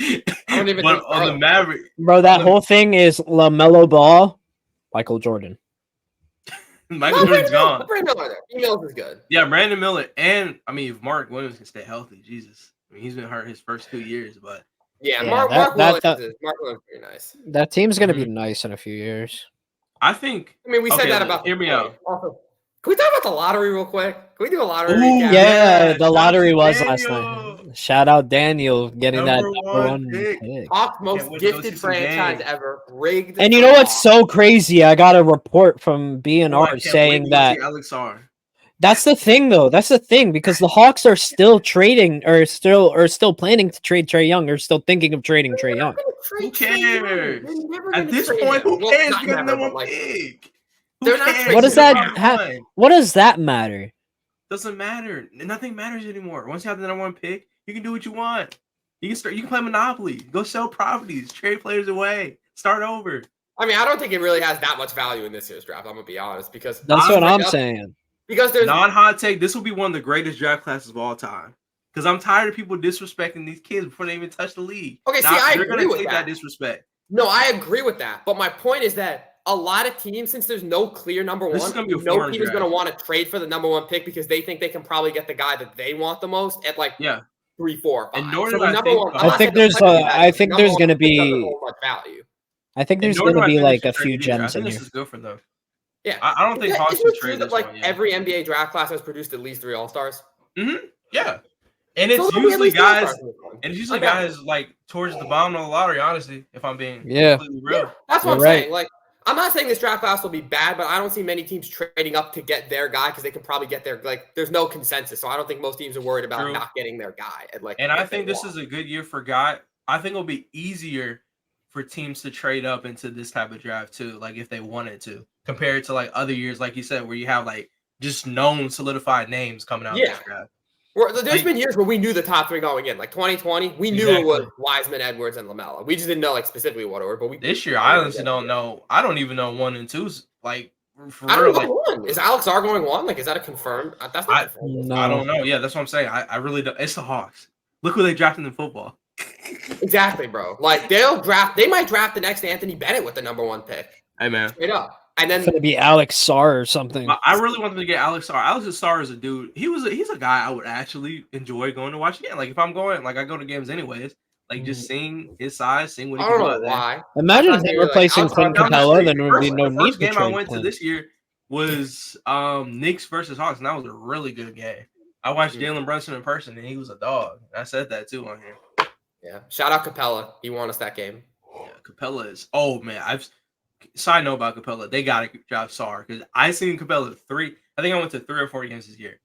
I don't even but on the Maverick, bro, that whole thing is LaMelo Ball, Michael Jordan. Michael Jordan's gone. Brandon Miller. He knows is good. Yeah, Brandon Miller, and I mean, if Mark Williams can stay healthy, Jesus, I mean, he's been hurt his first 2 years, but yeah, Mark Williams is pretty nice. That team's gonna be nice in a few years. I think. I mean, we said that about. Hear me out. Also, can we talk about the lottery real quick? Can we do a lottery? Ooh, yeah, the lottery was last night. Shout out Daniel getting that number one pick. Hawks most gifted franchise ever. Rigged. And you know what's so crazy? I got a report from BNR saying that. That's the thing, though. That's the thing because the Hawks are still trading, or still planning to trade Trae Young, or still thinking of trading Trae Young. Who cares? At this point, who cares? Get them one pick. What does that? What does that matter? Doesn't matter. Nothing matters anymore. Once you have the number 1 pick, you can do what you want. You can play Monopoly. Go sell properties. Trade players away. Start over. I mean, I don't think it really has that much value in this year's draft. I'm gonna be honest because that's what I'm saying. Because there's non-hot take. This will be one of the greatest draft classes of all time. Because I'm tired of people disrespecting these kids before they even touch the league. Okay, I agree with that disrespect. No, I agree with that. But my point is that a lot of teams, since there's no clear number one, no team is going to want to trade for the number 1 pick because they think they can probably get the guy that they want the most at 3, 4, 5. I think there's going to be value. I think there's going to be like a few gems in here. This is good for them. Yeah, I don't think Hawks should trade this one. Every NBA draft class has produced at least 3 All-Stars. Mm-hmm. Yeah, and it's usually guys. And it's usually guys like towards the bottom of the lottery. Honestly, if I'm being completely real, yeah, that's what I'm saying. Like, I'm not saying this draft class will be bad, but I don't see many teams trading up to get their guy because they can probably get their there's no consensus, so I don't think most teams are worried about not getting their guy. And I think this is a good year for guy. I think it'll be easier for teams to trade up into this type of draft too, like if they wanted to, compared to like other years, like you said, where you have like just known solidified names coming out of this draft. There's been years where we knew the top 3 going in, like 2020. We knew it was Wiseman, Edwards, and LaMelo. We just didn't know specifically what order. But this year, I honestly don't know. I don't even know 1 and 2's like. For I don't real, know 1. Is Alex R going 1? Like, is that a confirmed? That's not confirmed. No. I don't know. Yeah, that's what I'm saying. I really don't. It's the Hawks. Look who they drafted in football. Exactly, bro. Like they might draft the next Anthony Bennett with the number 1 pick. Hey man, straight up. And then it's gonna be Alex Sarr or something. I really want them to get Alex Sarr. Alex Sarr is a dude. He's a guy I would actually enjoy going to watch again. Like if I'm going, like I go to games anyways. Like just seeing his size, seeing what he can do. I don't know why. Imagine him replacing Clint Capella, then there would be no need to trade. The first game I went to this year was Knicks versus Hawks, and that was a really good game. I watched Jalen Brunson in person, and he was a dog. I said that too on here. Yeah, shout out Capella. He won us that game. Yeah, Capella is. Oh man, side note about Capella, they got to drop Sarr because I seen Capella 3. I think I went to 3 or 4 games this year.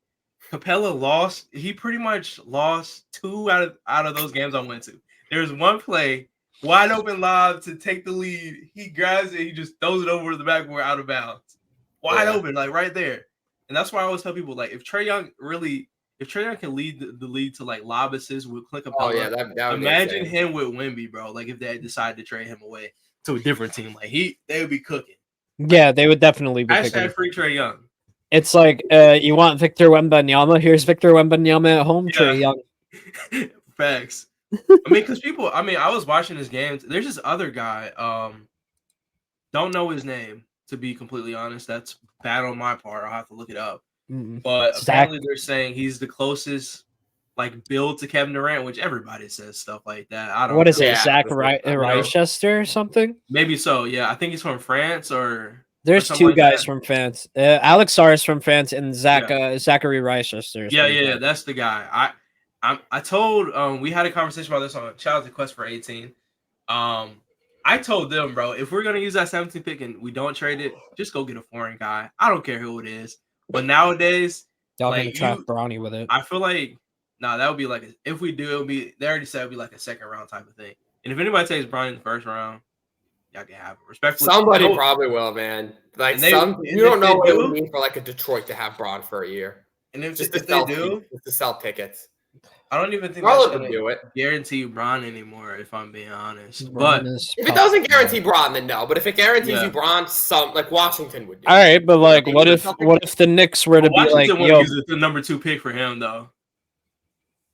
Capella lost. He pretty much lost 2 out of those games I went to. There's one play, wide open lob to take the lead. He grabs it. He just throws it over the backboard out of bounds. Wide open, like right there. And that's why I always tell people, like, if Trae Young can lead the league to like lob assists with Clint Capella, that imagine him with Wemby, bro. Like if they decide to trade him away to a different team, like they would be cooking. Yeah, they would definitely be cooking. Free Trae Young. It's like you want Victor Wembanyama. Here's Victor Wembanyama at home. Trae Young. Facts. I mean, because people. I mean, I was watching this game. There's this other guy. Don't know his name. to be completely honest. That's bad on my part. I'll have to look it up. Mm-mm. But apparently they're saying he's the closest like build to Kevin Durant, which everybody says stuff like that. I don't. What is know. it, Zach Reichester or something? Maybe so. Yeah, I think he's from France or. There's or 2 like guys that. from France. Alex Sarr is from France, and Zachary Reichester. Yeah, that's the guy. I told we had a conversation about this on Shout Out to Quest for 18. I told them, bro, if we're gonna use that 17 pick and we don't trade it, just go get a foreign guy. I don't care who it is. But nowadays, y'all like, gonna trap Bronny with it. I feel like that would be like if we do, it'll be they already said it'll be like a second round type of thing. And if anybody takes Bronny in the first round, y'all can have it. Respectfully, somebody probably will, man. Like you don't know what it would mean for like a Detroit to have Braun for a year. And if just they do, just to sell tickets. I don't even think Charlotte that's would do it. Guarantee Braun anymore, if I'm being honest. Braun but if it doesn't guarantee Braun, then no. But if it guarantees you Braun, like Washington would do. All right, but like, what if the Knicks were to be like, yo, the number 2 pick for him though?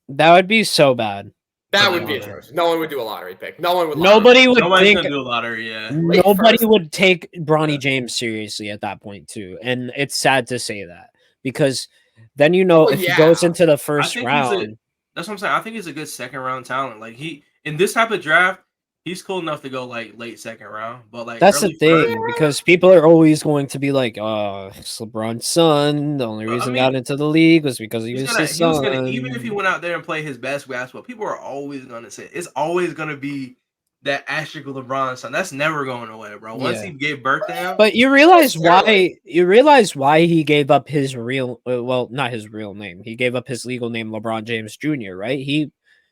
That would be so bad. That would be atrocious. No one would do a lottery pick. No one would. Nobody's gonna do a lottery. Yeah. Nobody would take Bronny James seriously at that point too, and it's sad to say that because then if he goes into the first round. That's what I'm saying. I think he's a good second round talent. Like in this type of draft, he's cool enough to go like late second round. But like that's the thing because people are always going to be like, "Oh, it's LeBron's son. The only reason he got into the league was because he was his son." Even if he went out there and played his best basketball, people are always going to say it's always going to be that asterisk of LeBron's son. That's never going away, bro. Once he gave birth to him. But you realize why he gave up his real not his real name. He gave up his legal name, LeBron James Jr., right?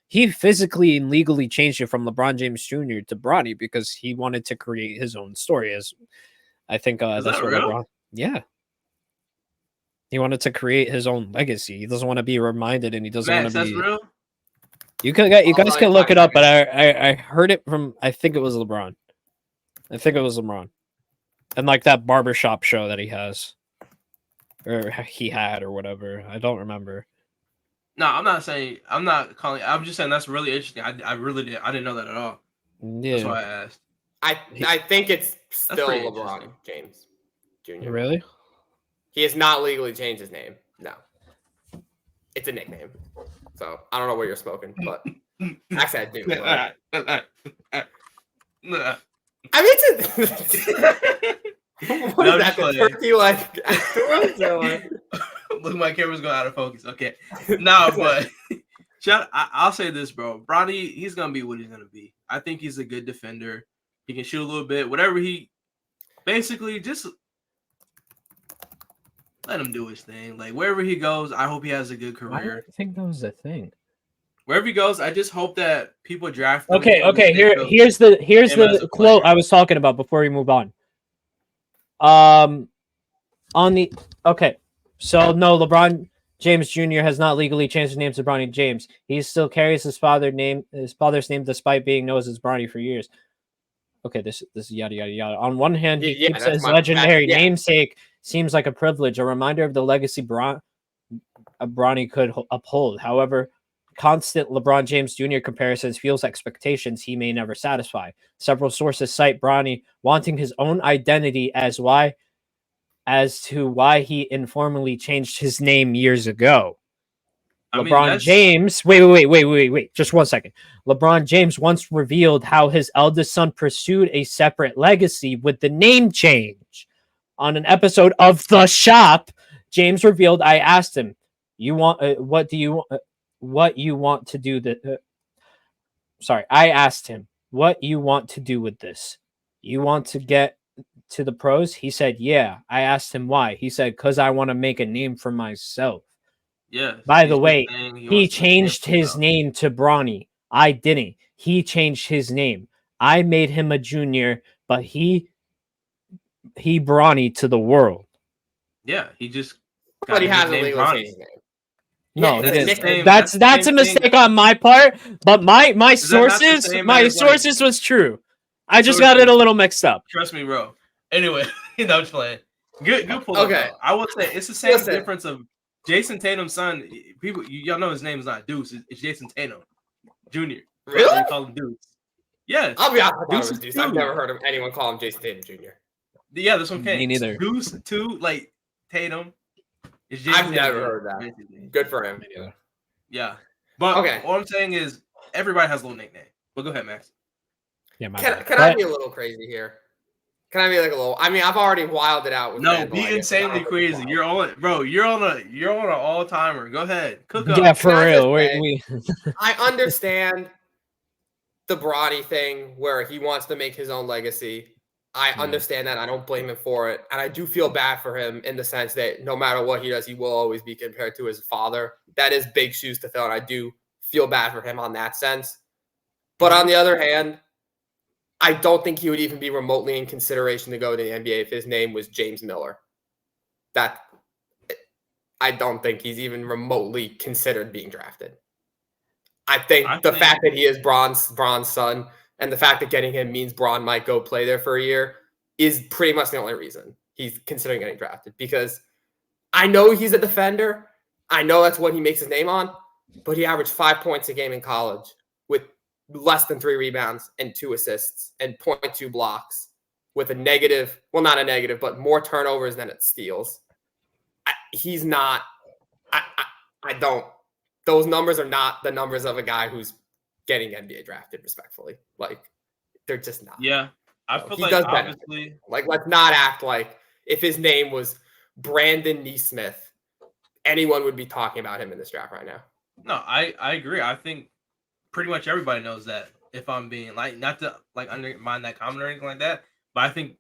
He physically and legally changed it from LeBron James Jr. to Bronny because he wanted to create his own story. As I think that's what LeBron. Yeah. He wanted to create his own legacy. He doesn't want to be reminded, and he doesn't want to be. That's real. You guys can look it up, but I heard it from I think it was LeBron. And like that barbershop show that he has. Or he had or whatever. I don't remember. No, I'm not calling. I'm just saying that's really interesting. I didn't know that at all. Yeah. That's why I asked. I think it's still LeBron James Jr. Really? He has not legally changed his name. No. It's a nickname. So I don't know what you're smoking, but actually I do. I mean, what is that? The turkey like? Look, my camera's going out of focus. Okay, but I'll say this, bro. Bronny, he's gonna be what he's gonna be. I think he's a good defender. He can shoot a little bit. Whatever he, basically, just let him do his thing. Like wherever he goes, I hope he has a good career. I think that was the thing. Wherever he goes, I just hope that people draft him. Okay. Here's the quote I was talking about before we move on. So no, LeBron James Jr. has not legally changed his name to Bronny James. He still carries his father's name, despite being known as Bronny for years. Okay, this is yada yada yada. On one hand, he keeps his legendary namesake. Seems like a privilege, a reminder of the legacy Bronny could uphold. However, constant LeBron James Jr. comparisons fuels expectations he may never satisfy. Several sources cite Bronny wanting his own identity as to why he informally changed his name years ago. James, wait, just 1 second. LeBron James once revealed how his eldest son pursued a separate legacy with the name change. On an episode of The Shop, James revealed, I asked him, I asked him, what you want to do with this? You want to get to the pros? He said, yeah. I asked him why. He said, because I want to make a name for myself. Yeah. By the way, he changed his name to Bronny. I didn't. He changed his name. I made him a junior, but he Bronny to the world. Yeah, he just. But he has a legal change name. No, that's a mistake on my part. But my sources was true. I just got it a little mixed up. Trust me, bro. Anyway, I'm just playing. Good pull. Okay, I would say it's the same difference of Jason Tatum's son. People, y'all know his name is not Deuce. It's Jason Tatum Jr. Really? They call him Deuce. Yeah. I'll be honest. Deuce. I've never heard of anyone call him Jason Tatum Jr. Yeah, that's what I'm saying. Me neither. Deuce, 2, like Tatum. I've never heard that. Basically. Good for him. Yeah. But what I'm saying is everybody has a little nickname. But go ahead, Max. Yeah, can I be a little crazy here? Can I be like a little? I mean, I've already wilded out with Randall, be insanely crazy. You're on an all timer. Go ahead, cook up. Yeah, for real. I understand the Bronny thing where he wants to make his own legacy. I understand that. I don't blame him for it, and I do feel bad for him in the sense that no matter what he does, he will always be compared to his father. That is big shoes to fill, and I do feel bad for him on that sense. But on the other hand, I don't think he would even be remotely in consideration to go to the NBA if his name was James Miller. I don't think he's even remotely considered being drafted. I think the fact that he is Bron's son and the fact that getting him means Bron might go play there for a year is pretty much the only reason he's considering getting drafted. Because I know he's a defender. I know that's what he makes his name on. But he averaged 5 points a game in college with less than 3 rebounds and 2 assists and 0.2 blocks with a negative, well, not a negative, but more turnovers than it steals. He's not, I don't, those numbers are not the numbers of a guy who's getting NBA drafted, respectfully. Like, they're just not. Yeah. I feel he like does obviously. Benefit. Like, let's not act like if his name was Brandon Neesmith, anyone would be talking about him in this draft right now. No, I agree. I think pretty much everybody knows that. If I'm being like, not to like undermine that comment or anything like that, but I think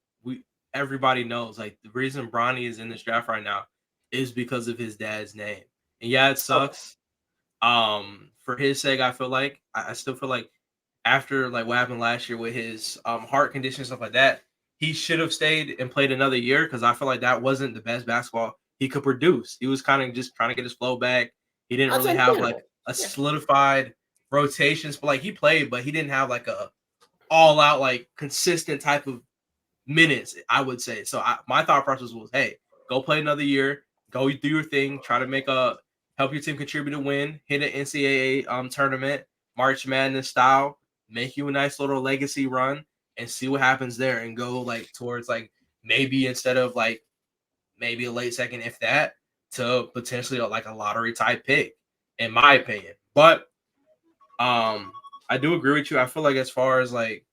everybody knows like the reason Bronny is in this draft right now is because of his dad's name. And yeah, it sucks. For his sake, I feel like I still feel like after like what happened last year with his heart condition and stuff like that, he should have stayed and played another year because I feel like that wasn't the best basketball he could produce. He was kind of just trying to get his flow back. He didn't really have like a solidified rotations, but like he played, but he didn't have like a all out like consistent type of minutes, I would say. So my thought process was, hey, go play another year, go do your thing, try to help your team contribute to win, hit an NCAA tournament, March Madness style, make you a nice little legacy run and see what happens there and go like towards like maybe instead of like maybe a late second, if that, to potentially like a lottery type pick, in my opinion. But I do agree with you. I feel like as far as like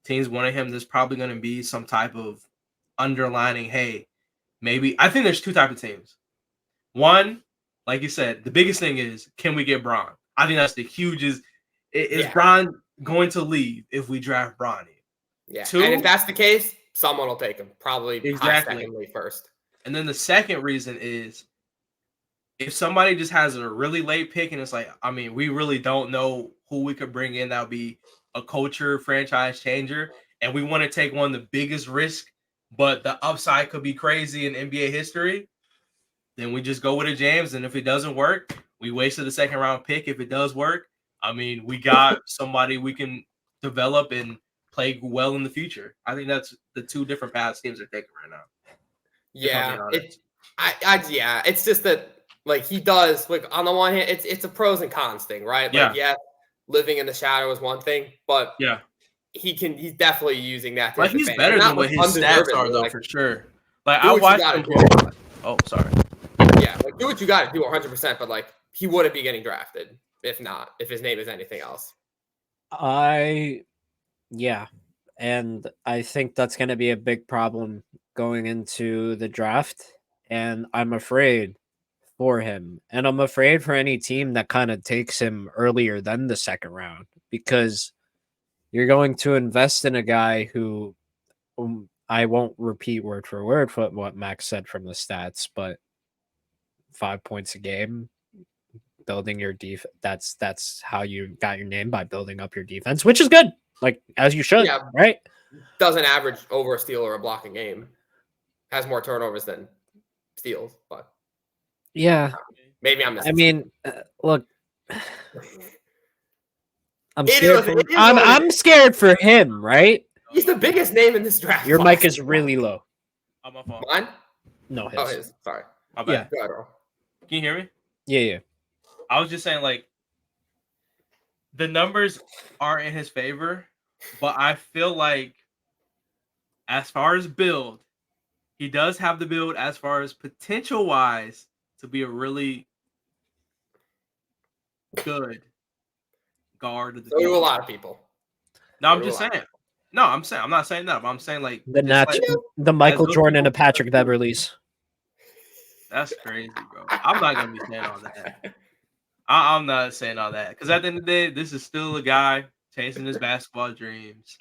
teams wanting him, there's probably going to be some type of underlining, hey, maybe I think there's 2 types of teams. One, like you said, the biggest thing is, can we get Bron? I think that's the hugest. Is Bron going to leave if we draft Bronny? Yeah. 2, and if that's the case, someone will take him. Probably secondly first. And then the second reason is if somebody just has a really late pick and it's like, I mean, we really don't know who we could bring in that would be a culture franchise changer, and we want to take one of the biggest risks, but the upside could be crazy in NBA history, then we just go with a James. And if it doesn't work, we wasted the second round pick. If it does work, I mean, we got somebody we can develop and play well in the future. I think that's the 2 different paths teams are taking right now. Yeah, it's just that like he does like on the one hand, it's a pros and cons thing, right? Like living in the shadow is one thing, but he's definitely using that. To like he's better than what his stats are, though, for sure. Like I watched him. Oh, sorry. Yeah, like do what you got to do 100%, but like he wouldn't be getting drafted if his name is anything else. And I think that's going to be a big problem going into the draft, and I'm afraid for him, and I'm afraid for any team that kind of takes him earlier than the second round, because you're going to invest in a guy who I won't repeat word for word for what Max said from the stats, but 5 points a game, building your defense. That's how you got your name, by building up your defense, which is good, like as you should, right? Doesn't average over a steal or a block a game. Has more turnovers than steals, but maybe I'm missing. I mean, look, I'm scared. I'm scared for him, right? He's the biggest name in this draft. Your mic is really low. On my phone. Mine? No, his. Oh, his. Sorry. My bad. Go ahead, Earl. Can you hear me? Yeah. I was just saying, like, the numbers are in his favor, but I feel like as far as build, he does have the build as far as potential wise to be a really good guard of the So do a lot of people. No, I'm just saying. No, I'm not saying that, but I'm saying like the Michael Jordan and Patrick Beverleys. That's crazy, bro. I'm not gonna be saying all that. I'm not saying all that because at the end of the day, this is still a guy chasing his basketball dreams.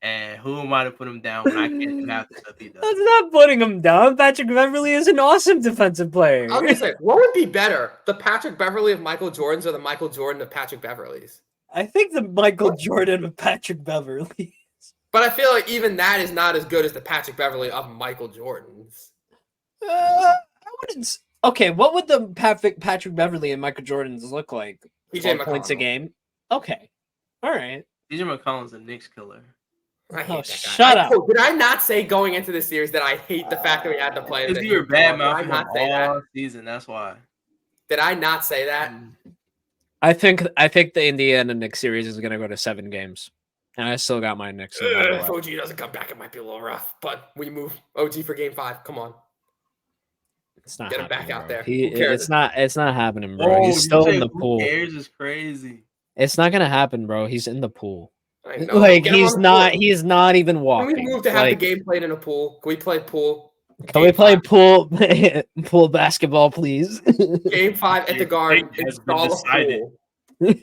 And who am I to put him down when I can't do half the stuff he does? That's not putting him down. Patrick Beverley is an awesome defensive player. I'm just saying, what would be better, the Patrick Beverley of Michael Jordan's or the Michael Jordan of Patrick Beverley's? I think the Michael Jordan of Patrick Beverley. But I feel like even that is not as good as the Patrick Beverley of Michael Jordan's. I wouldn't. Okay, what would the Patrick Beverley and Michael Jordan's look like? TJ points a game. Okay, all right. TJ McCollum's a Knicks killer. I hate that guy. Shut up. Did I not say going into this series that I hate the fact that we had to play him? Because you were bad mouthing him all season. That's why. Did I not say that? I think the Indiana Knicks series is going to go to 7 games, and I still got my Knicks. If OG doesn't come back, it might be a little rough. But we move OG for Game 5. Come on, it's not. Get him back out there. It's not happening, bro. He's still in the pool. Who cares? Is crazy. It's not going to happen, bro. He's in the pool. I know. Like he's not even walking. Can we move to have the game played in a pool? Can we play pool? Can we play pool basketball, please? Game 5 at the Garden. Install a pool. OG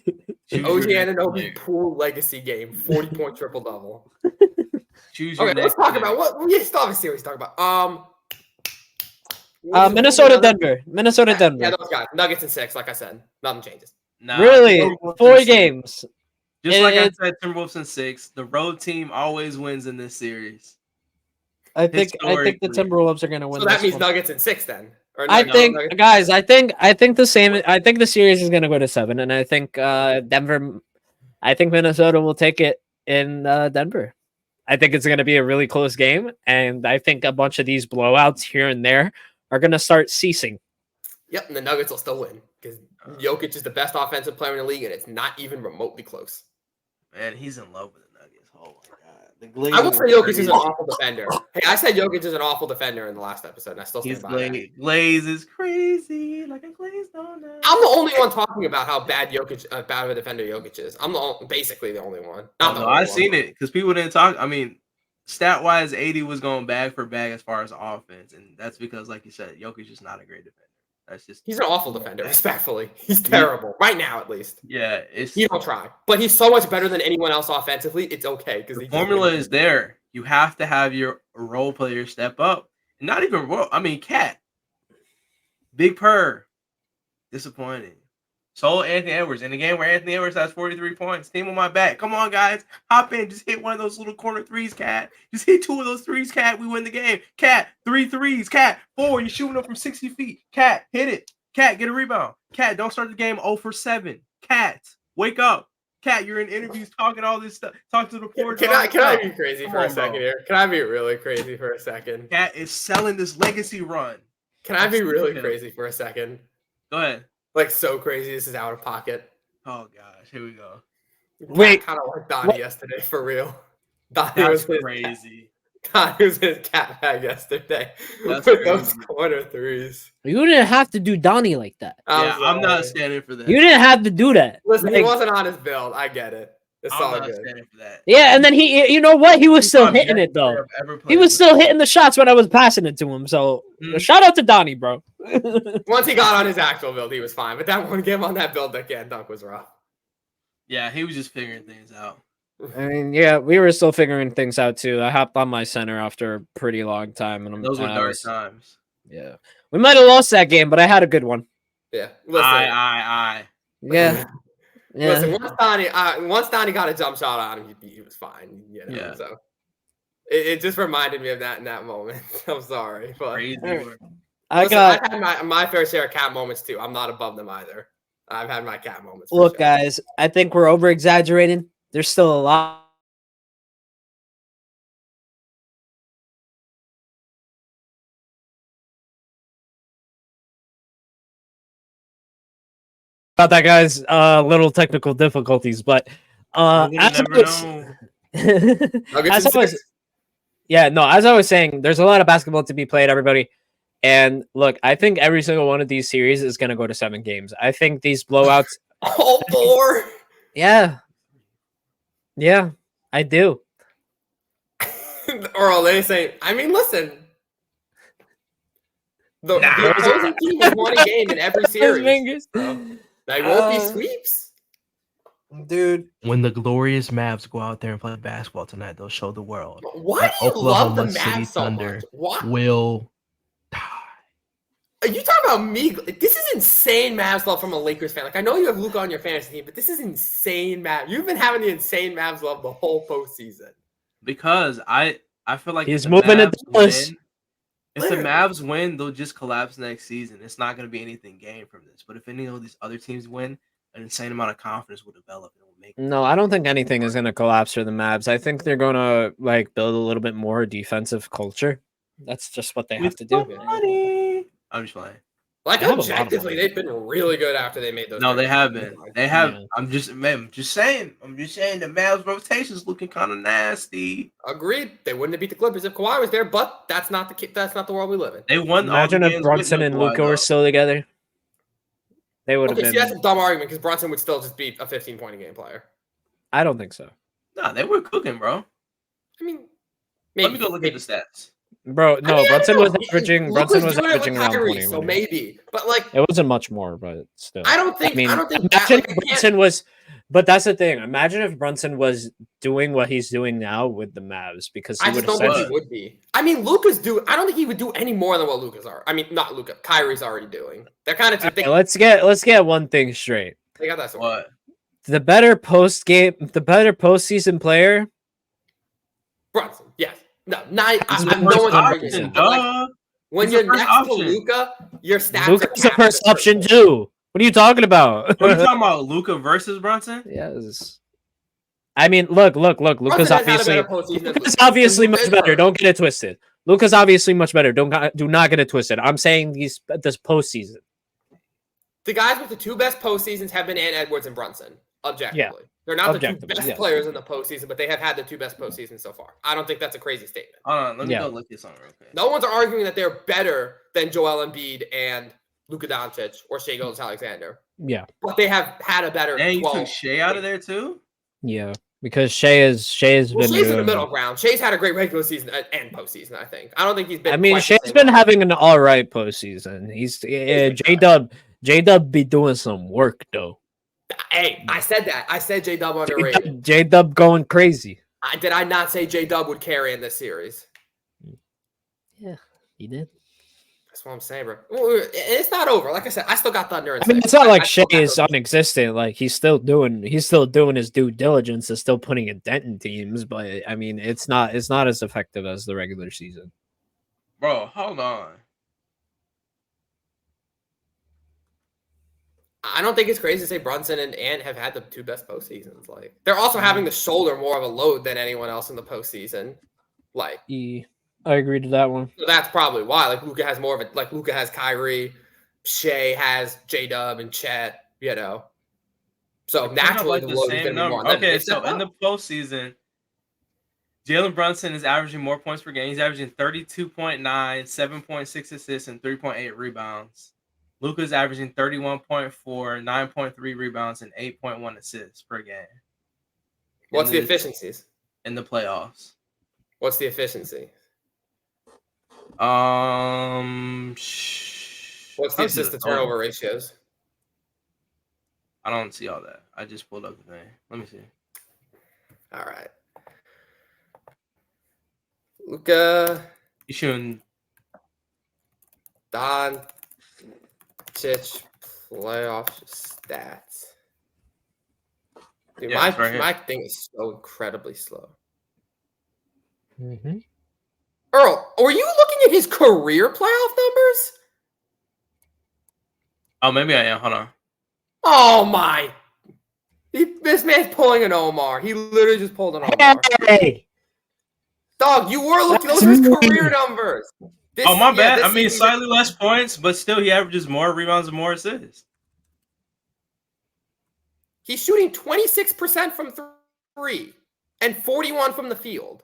Anunoby pool legacy game. 40-point triple double. Okay, let's talk about what we still have a series to talk about. Minnesota, Denver. Yeah, those guys. Nuggets in 6, like I said. Nothing changes. Nah, really? 4 games. Just like I said, Timberwolves in 6. The road team always wins in this series. I think the Timberwolves are going to win. So that means Nuggets in 6 then. I think the same. I think the series is going to go to 7, and I think Denver. I think Minnesota will take it in Denver. I think it's going to be a really close game, and I think a bunch of these blowouts here and there are going to start ceasing. Yep, and the Nuggets will still win because Jokic is the best offensive player in the league, and it's not even remotely close. Man, he's in love with the Nuggets. Oh my god. I will say Jokic is an awful defender. Hey, I said Jokic is an awful defender in the last episode, and I still stand by that. Glaze is crazy, like a glazed donut. I'm the only one talking about how bad bad of a defender Jokic is. I'm basically the only one. I've seen it because people didn't talk. I mean, stat-wise, 80 was going bag for bag as far as offense, and that's because, like you said, Jokic is not a great defender. He's an awful defender, respectfully. He's terrible. Right now, at least. Yeah. He don't try. But he's so much better than anyone else offensively, it's okay. Because the formula is there. You have to have your role players step up. Not even role. I mean, Cat. Big Purr. Disappointing. So Anthony Edwards. In the game where Anthony Edwards has 43 points. Team on my back. Come on, guys. Hop in. Just hit one of those little corner threes, Cat. Just hit 2 of those threes, Cat. We win the game. Cat, 3 threes. Cat, 4. You're shooting up from 60 feet. Cat, hit it. Cat, get a rebound. Cat, don't start the game 0 for 7. Cat, wake up. Cat, you're in interviews talking all this stuff. Talk to the reporters. Can I be crazy for a second here? Can I be really crazy for a second? Cat is selling this legacy run. Can I be really crazy for a second? Go ahead. Like so crazy, this is out of pocket. Oh gosh, here we go. Wait, kind of like Donnie yesterday for real. Donnie was crazy. Donnie was in his cat bag yesterday with those corner threes. You didn't have to do Donnie like that. Yeah, I'm not standing for that. You didn't have to do that. Listen, he wasn't on his build. I get it. It's all good. Standing for that. Yeah, and then you know what? He was still hitting it though. He was still hitting the shots when I was passing it to him. So shout out to Donnie, bro. Once he got on his actual build, he was fine. But that one game on that build that can't dunk was rough. Yeah, he was just figuring things out. I mean, yeah, we were still figuring things out too. I hopped on my center after a pretty long time, and those were dark times. Yeah, we might have lost that game, but I had a good one. Yeah, listen, yeah. Yeah. Listen, once Donnie got a jump shot on him, he was fine. You know, yeah. So it just reminded me of that in that moment. I'm sorry, but crazy. I've had my fair share of cat moments too. I'm not above them either. I've had my cat moments. Look, guys, I think we're over exaggerating. There's still a lot. About that guy's little technical difficulties, but as I was Yeah, no, as I was saying, there's a lot of basketball to be played, everybody. And look, I think every single one of these series is going to go to 7 games. I think these blowouts. All 4. Yeah. Yeah, I do. Earl, they say, I mean, listen. The opposing team has won a game in every series. They won't be sweeps. Dude. When the glorious Mavs go out there and play basketball tonight, they'll show the world. Why do you love the City Mavs so Thunder much? What? will die. Are you talking about me? This is insane Mavs love from a Lakers fan. Like, I know you have Luka on your fantasy team, but this is insane Mavs. You've been having the insane Mavs love the whole postseason. Because I feel like he's moving it. If the Mavs win, they'll just collapse next season. It's not going to be anything gained from this. But if any of these other teams win, an insane amount of confidence will develop. And it will make. No, I don't think anything is going to collapse for the Mavs. I think they're going to like build a little bit more defensive culture. That's just what they have to do. I'm just playing. Like, objectively, they've been really good after they made those. No, they have been. They have. Yeah. I'm just saying. The Mavs rotation's looking kind of nasty. Agreed. They wouldn't have beat the Clippers if Kawhi was there, but that's not the world we live in. They won. Imagine if Brunson and Luka were still together. They would have been. See, that's a dumb argument because Brunson would still just be a 15-point a game player. I don't think so. No, they were cooking, bro. I mean, let me go look at the stats. Bro, no, Brunson was averaging around 20. So maybe, but like it wasn't much more, but still. I don't think Brunson was. But that's the thing. Imagine if Brunson was doing what he's doing now with the Mavs, because I just don't think he would be. I mean, Luka's do. I don't think he would do any more than what Luka's are. I mean, not Luka. Kyrie's already doing. They're kind of. Okay, let's get one thing straight. They got that. What? The better postseason player. Brunson, yes. No, no one's arguing. When you're next to Luka, your stats Luka's the first option too. What are you talking about? Are you talking about Luka versus Brunson? Yes. I mean, look. Luka's obviously much better. Don't get it twisted. Luka's obviously much better. Do not get it twisted. I'm saying this postseason. The guys with the 2 best postseasons have been Edwards and Brunson. Objectively. Yeah. They're not the 2 best players in the postseason, but they have had the 2 best postseasons so far. I don't think that's a crazy statement. Hold on, let me go look this on real quick. No one's arguing that they're better than Joel Embiid and Luka Doncic or Shai Gilgeous-Alexander. Yeah. But they have had a better. And you took Shai out of there too? Yeah. Because Shai's Shai's in the middle ground. Shai's had a great regular season and postseason, I think. I don't think he's been. I mean, Shai's been having an all right postseason. He's J-Dub be doing some work though. Hey, I said that. I said J-Dub underrated. J-Dub going crazy. Did I not say J-Dub would carry in this series? Yeah, he did. That's what I'm saying, bro. It's not over. Like I said, I still got Thunder. I mean, it's not like Shai is non-existent. Like he's still doing his due diligence. Is still putting a dent in teams, but I mean, it's not as effective as the regular season. Bro, hold on. I don't think it's crazy to say Brunson and Ant have had the 2 best postseasons. Like they're also having to shoulder more of a load than anyone else in the postseason. Like I agree to that one. So that's probably why. Like Luka has more of it. Like Luka has Kyrie, Shai has J-Dub and Chet. You know, so naturally the load is going to be more. Okay, so in the postseason, Jalen Brunson is averaging more points per game. He's averaging 32.9, 7.6 assists, and 3.8 rebounds. Luka's averaging 31.4, 9.3 rebounds, and 8.1 assists per game. What's the efficiencies? In the playoffs. What's the efficiency? What's the assist to turnover ratios? I don't see all that. I just pulled up the thing. Let me see. All right. Luka. You shooting. Doncic playoff stats. Dude, my thing is so incredibly slow. Mm-hmm. Earl, were you looking at his career playoff numbers? Oh, maybe I am. Hold on. Oh, my. This man's pulling an Omar. He literally just pulled an Omar. Hey! Dog, you were looking. Those are his career numbers. My bad. I mean, slightly less points, but still he averages more rebounds and more assists. He's shooting 26% from 3 and 41 from the field.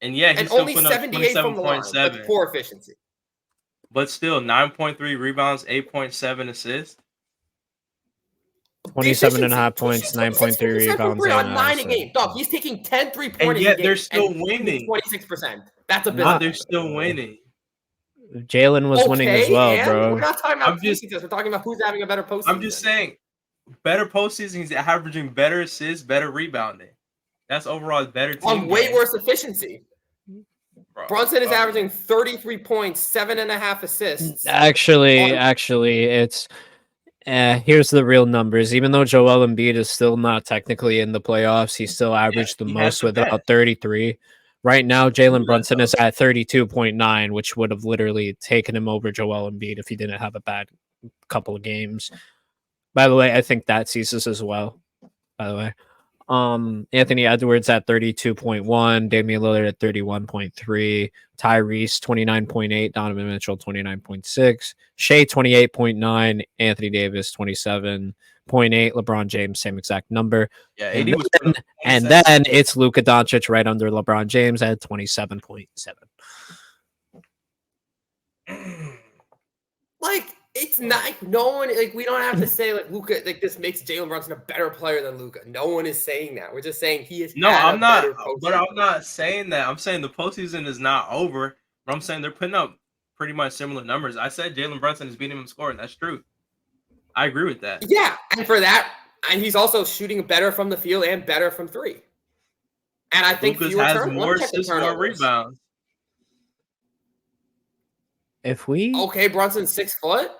And yeah, he's and still only putting up 78 from the line, but 27.7. poor efficiency. But still, 9.3 rebounds, 8.7 assists. 27.5 points, 9.3 rebounds, on 9 a game. Dog, he's taking 10 3-pointers And yet a game. they're still winning. 26%. That's a But business. they're still winning. Jalen was winning as well, bro. We're not talking about postseasons. We're talking about who's having a better postseason. I'm just saying, better postseason, he's averaging better assists, better rebounding. That's overall better team on way game. worse efficiency. Bro, Brunson is averaging 33 points, 7.5 assists. Actually, it's here's the real numbers. Even though Joel Embiid is still not technically in the playoffs, he still averaged the most with about 33. Right now, Jalen Brunson is at 32.9, which would have literally taken him over Joel Embiid if he didn't have a bad couple of games. By the way, I think that ceases as well. By the way, Anthony Edwards at 32.1, Damian Lillard at 31.3, Tyrese 29.8, Donovan Mitchell 29.6, Shea 28.9, Anthony Davis 27.8, LeBron James same exact number. Yeah, and then it's Luka Doncic right under LeBron James at 27.7. Like, it's not no one like we don't have to say like Luka like this makes Jalen Brunson a better player than Luka. No one is saying that. We're just saying he is. No, I'm not. But I'm not saying that. I'm saying the postseason is not over. But I'm saying they're putting up pretty much similar numbers. I said Jalen Brunson is beating him scoring. That's true. I agree with that. Yeah, and for that, and he's also shooting better from the field and better from three. And I think Lucas has more assists, more rebounds. If we Brunson's 6 foot.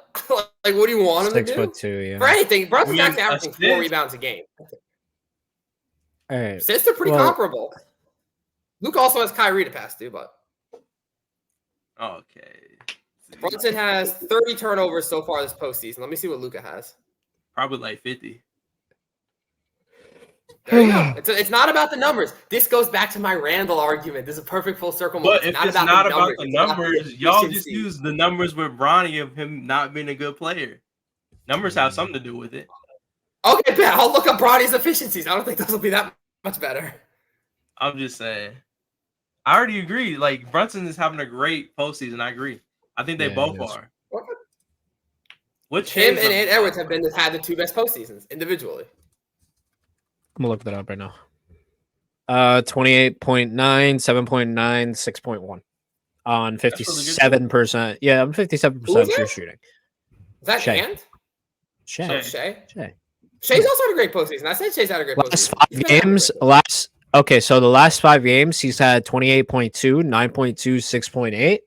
Like, what do you want him to do? 6'2", yeah. For anything, Brunson's actually averaging 4 rebounds a game. All right. Assists are pretty comparable. Luke also has Kyrie to pass to, but okay. Brunson has 30 turnovers so far this postseason. Let me see what Luka has. Probably like 50. There you go. It's not about the numbers. This goes back to my Randall argument. This is a perfect full circle moment. But if it's not about the numbers, y'all just use the numbers with Bronny of him not being a good player. Numbers have something to do with it. Okay, Ben, I'll look up Bronny's efficiencies. I don't think those will be that much better. I'm just saying. I already agree. Like, Brunson is having a great postseason. I agree. I think they both are. Okay. Which him and Edwards have had the 2 best postseasons individually. I'm gonna look that up right now. 28.9, 7.9, 6.1 on 57%. Yeah, I'm 57% true shooting. Is that Shea. and? Shea. Shea's also had a great postseason. I said Shea's had a great postseason. So the last 5 games, he's had 28.2, 9.2, 6.8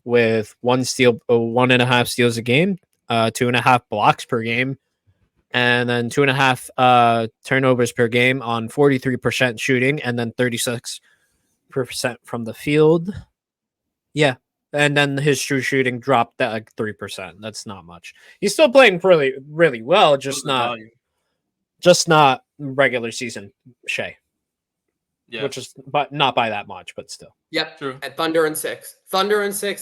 with 1 steal, 1.5 steals a game, 2.5 blocks per game, and then 2.5 turnovers per game on 43% shooting, and then 36% from the field. Yeah. And then his true shooting dropped at like 3%. That's not much. He's still playing really, really well, just not regular season Shea. Yeah. Which is but not by that much, but still. Yep. True. And Thunder in 6.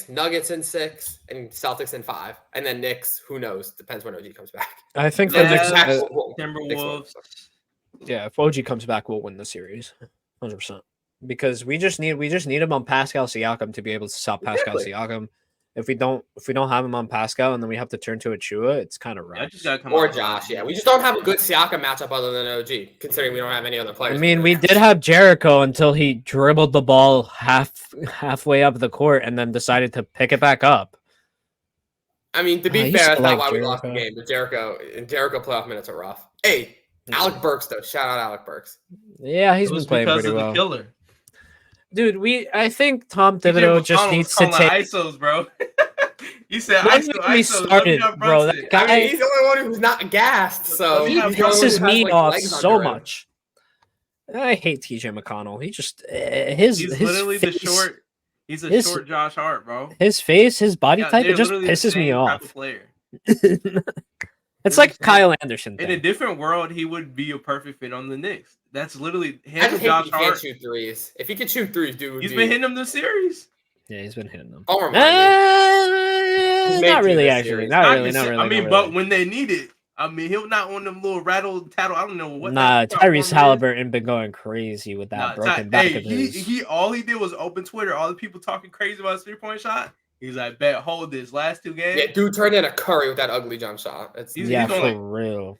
Nuggets in 6, and Celtics in 5. And then Knicks, who knows? Depends when OG comes back. I think Timberwolves. Yeah, if OG comes back, we'll win the series. 100%. Because we just need him on Pascal Siakam to be able to stop Pascal Siakam. If we don't have him on Pascal and then we have to turn to Achua, it's kind of rough. Or Josh, yeah. We just don't have a good Siakam matchup other than OG, considering we don't have any other players. I mean, we did have Jericho until he dribbled the ball halfway up the court and then decided to pick it back up. I mean, to be fair, that's not why we lost the game. But Jericho playoff minutes are rough. Hey, Alec Burks, though. Shout out Alec Burks. Yeah, he's been playing pretty well. Killer. Dude, I think Tom Thibodeau just needs to take ISOs, bro. You said ISO started, bro. That guy, I mean, he's the only one who's not gassed, so he pisses me off so much. I hate TJ McConnell. He just he's literally face, the short. He's a short Josh Hart, bro. His face, his body type, it just pisses me off. It's like Kyle Anderson. In a different world, he would be a perfect fit on the Knicks. That's literally him. I just hate he can't shoot threes. If he could shoot threes, dude, he's been hitting them this series. Yeah, he's been hitting them. Not really, actually. Not really. I mean, but when they need it, I mean, he'll not on them little rattle tattle. I don't know what. Nah, Tyrese Halliburton been going crazy with that broken back of his. He all he did was open Twitter. All the people talking crazy about his 3-point shot. He's like, bet, hold this last 2 games. Yeah, dude turned into Curry with that ugly jump shot. He's for real.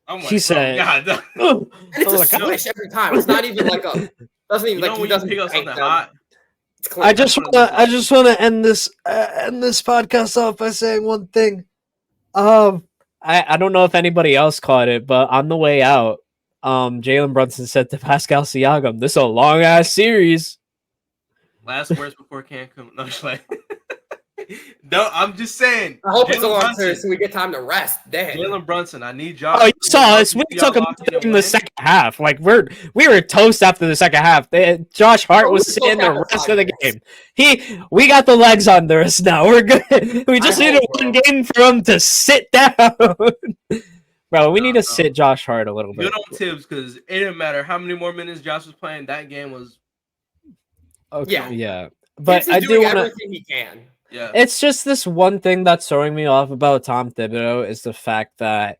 I'm like, he said, and it's a swish every time. It's not even like a doesn't even like he doesn't pick up something hot. I just want to end this podcast off by saying one thing. I don't know if anybody else caught it, but on the way out, Jalen Brunson said to Pascal Siakam, "This is a long ass series." Last words before Cancun. No, like, no, I'm just saying. I hope it's a long series so we get time to rest. Damn. Jalen Brunson, I need y'all. Oh, you saw us. We took him in the second half. Like we were toast after the second half. Josh Hart was sitting the rest of the game. We got the legs under us now. We're good. We just need one game for him to sit down. Bro, we need to sit Josh Hart a little bit. Good on Tibbs because it didn't matter how many more minutes Josh was playing. That game was. Okay, yeah. But I do want everything he can. Yeah. It's just this one thing that's throwing me off about Tom Thibodeau is the fact that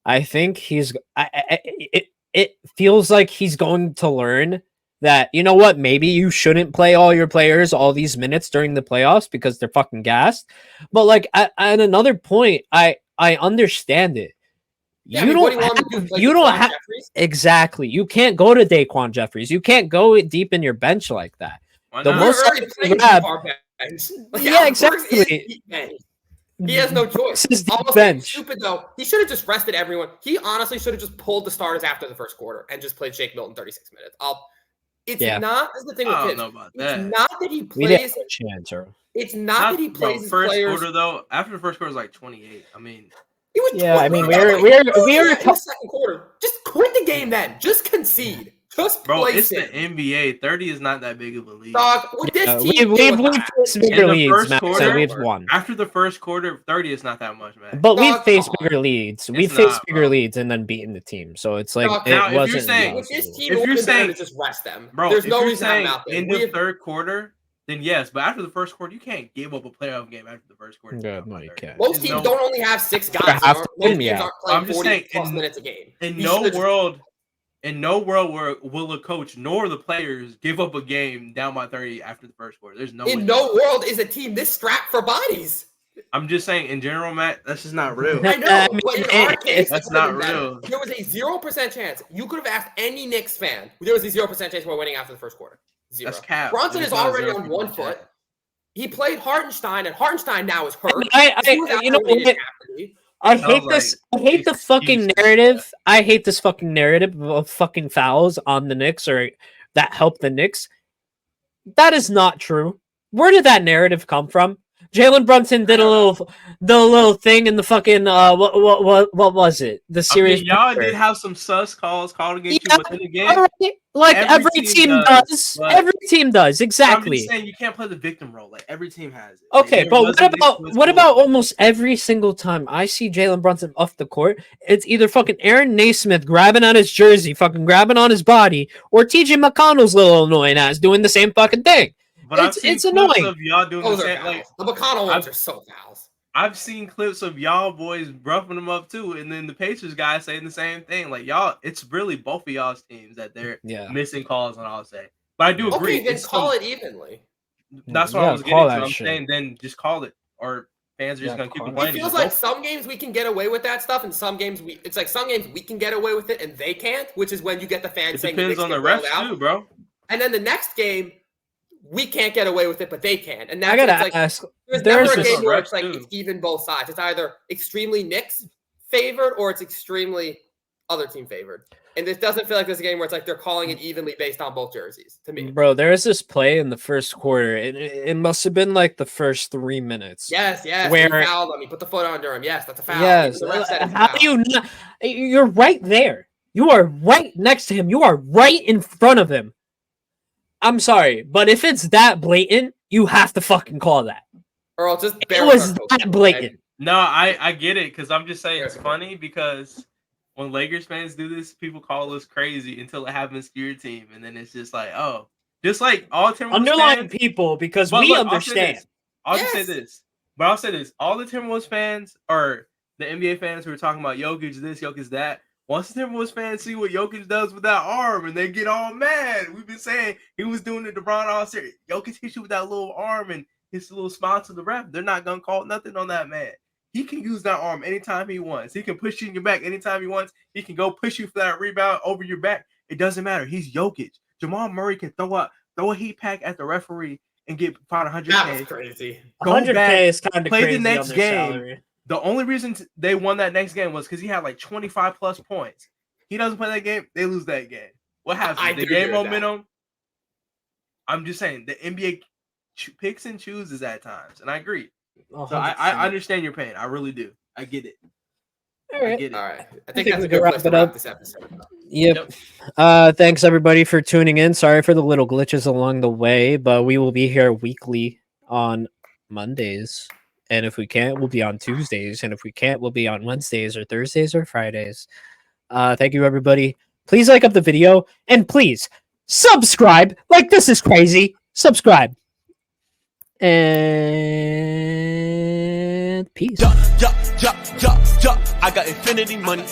I think it feels like he's going to learn that, you know what, maybe you shouldn't play all your players all these minutes during the playoffs because they're fucking gassed. But like at another point, I understand it. Yeah, you don't have exactly. You can't go to Daquan Jeffries. You can't go deep in your bench like that. The most yeah, exactly. He has no choice. Almost stupid though. He should have just rested everyone. He honestly should have just pulled the starters after the first quarter and just played Shake Milton 36 minutes. It's not as the thing with kids. It's not that he plays. It's not that he plays his first players. Quarter though. After the first quarter was like 28. I mean. It was I mean, we were in the second quarter. Just quit the game then. Just concede. Just it's the NBA. 30 is not that big of a league. Dog, with this team, we've faced bigger leads, Matt. We've won. After the first quarter, 30 is not that much, man. But we've faced bigger leads. We've faced bigger leads and then beaten the team. So it's like it wasn't. If you're saying just rest them, bro, there's no reason I'm out there. In the third quarter, then yes, but after the first quarter, you can't give up a playoff game after the first quarter. Yeah, no, you can't. Most teams don't only have 6 guys. Most teams aren't playing 40+ minutes a game. In no world will a coach nor the players give up a game down by 30 after the first quarter. There's no. In no world is a team this strapped for bodies. I'm just saying, in general, Matt, that's just not real. I know, but in our case, that's not real. There was a 0% chance. You could have asked any Knicks fan. There was a 0% chance we're winning after the first quarter. 0. That's cap. Brunson is already on 1 foot. He played Hartenstein, and Hartenstein now is hurt. I hate this. I hate the fucking narrative. I hate this fucking narrative of fucking fouls on the Knicks or that help the Knicks. That is not true. Where did that narrative come from? Jalen Brunson did the little thing in the fucking what was it? The series. Y'all did have some sus calls called against you within the game. Right. Like every team does. Every team does, exactly. I'm just saying you can't play the victim role. Like every team has it. Okay, but what about almost every single time I see Jalen Brunson off the court, it's either fucking Aaron Naismith grabbing on his jersey, fucking grabbing on his body, or TJ McConnell's little annoying ass doing the same fucking thing. But it's annoying. Of y'all doing the same. Like the McConnell ones are so fouls. I've seen clips of y'all boys roughing them up too, and then the Pacers guys saying the same thing. Like y'all, it's really both of y'all's teams that they're missing calls on. I'll say, but I do agree. Okay, then call it evenly. That's what I was getting to. I'm saying then just call it, or fans are just gonna keep complaining. It feels like some games we can get away with that stuff, and some games we can get away with it and they can't, which is when you get the fans saying depends on the refs too, bro. And then the next game, we can't get away with it, but they can. And that's I gotta ask. There's never a game where it's like it's even both sides. It's either extremely Knicks favored or it's extremely other team favored. And this doesn't feel like there's a game where it's like they're calling it evenly based on both jerseys to me. Bro, there was this play in the first quarter. It must have been like the first 3 minutes. Yes. Where he fouled him. He put the foot under him. Yes, that's a foul. Yes. How do you not? You're right there. You are right next to him. You are right in front of him. I'm sorry, but if it's that blatant, you have to fucking call that. Earl, just it was that blatant. No, I get it because I'm just saying it's funny because when Lakers fans do this, people call us crazy until it happens to your team, and then it's just like, oh, just like all Timberwolves underlying people because we understand. I'll just say this, but I'll say this: all the Timberwolves fans are the NBA fans who are talking about Jokic this, Jokic that. Once the Timberwolves fans see what Jokic does with that arm, and they get all mad. We've been saying he was doing it to LeBron all series. Jokic hits you with that little arm and his little smile to the ref. They're not gonna call nothing on that man. He can use that arm anytime he wants. He can push you in your back anytime he wants. He can go push you for that rebound over your back. It doesn't matter. He's Jokic. Jamal Murray can throw a heat pack at the referee and get fined $100K. That's crazy. 100K is kind of play crazy. The next game. Salary. The only reason they won that next game was because he had like 25 plus points. He doesn't play that game, they lose that game. What happens? The game momentum. I'm just saying the NBA picks and chooses at times, and I agree. So I understand your pain. I really do. I get it. All right. I get it. All right. I think that's a good place to wrap this episode. Yep. Thanks everybody for tuning in. Sorry for the little glitches along the way, but we will be here weekly on Mondays. And if we can't, we'll be on Tuesdays. And if we can't, we'll be on Wednesdays or Thursdays or Fridays. Thank you, everybody. Please like up the video. And please subscribe. Like, this is crazy. Subscribe. And peace. I got infinity money.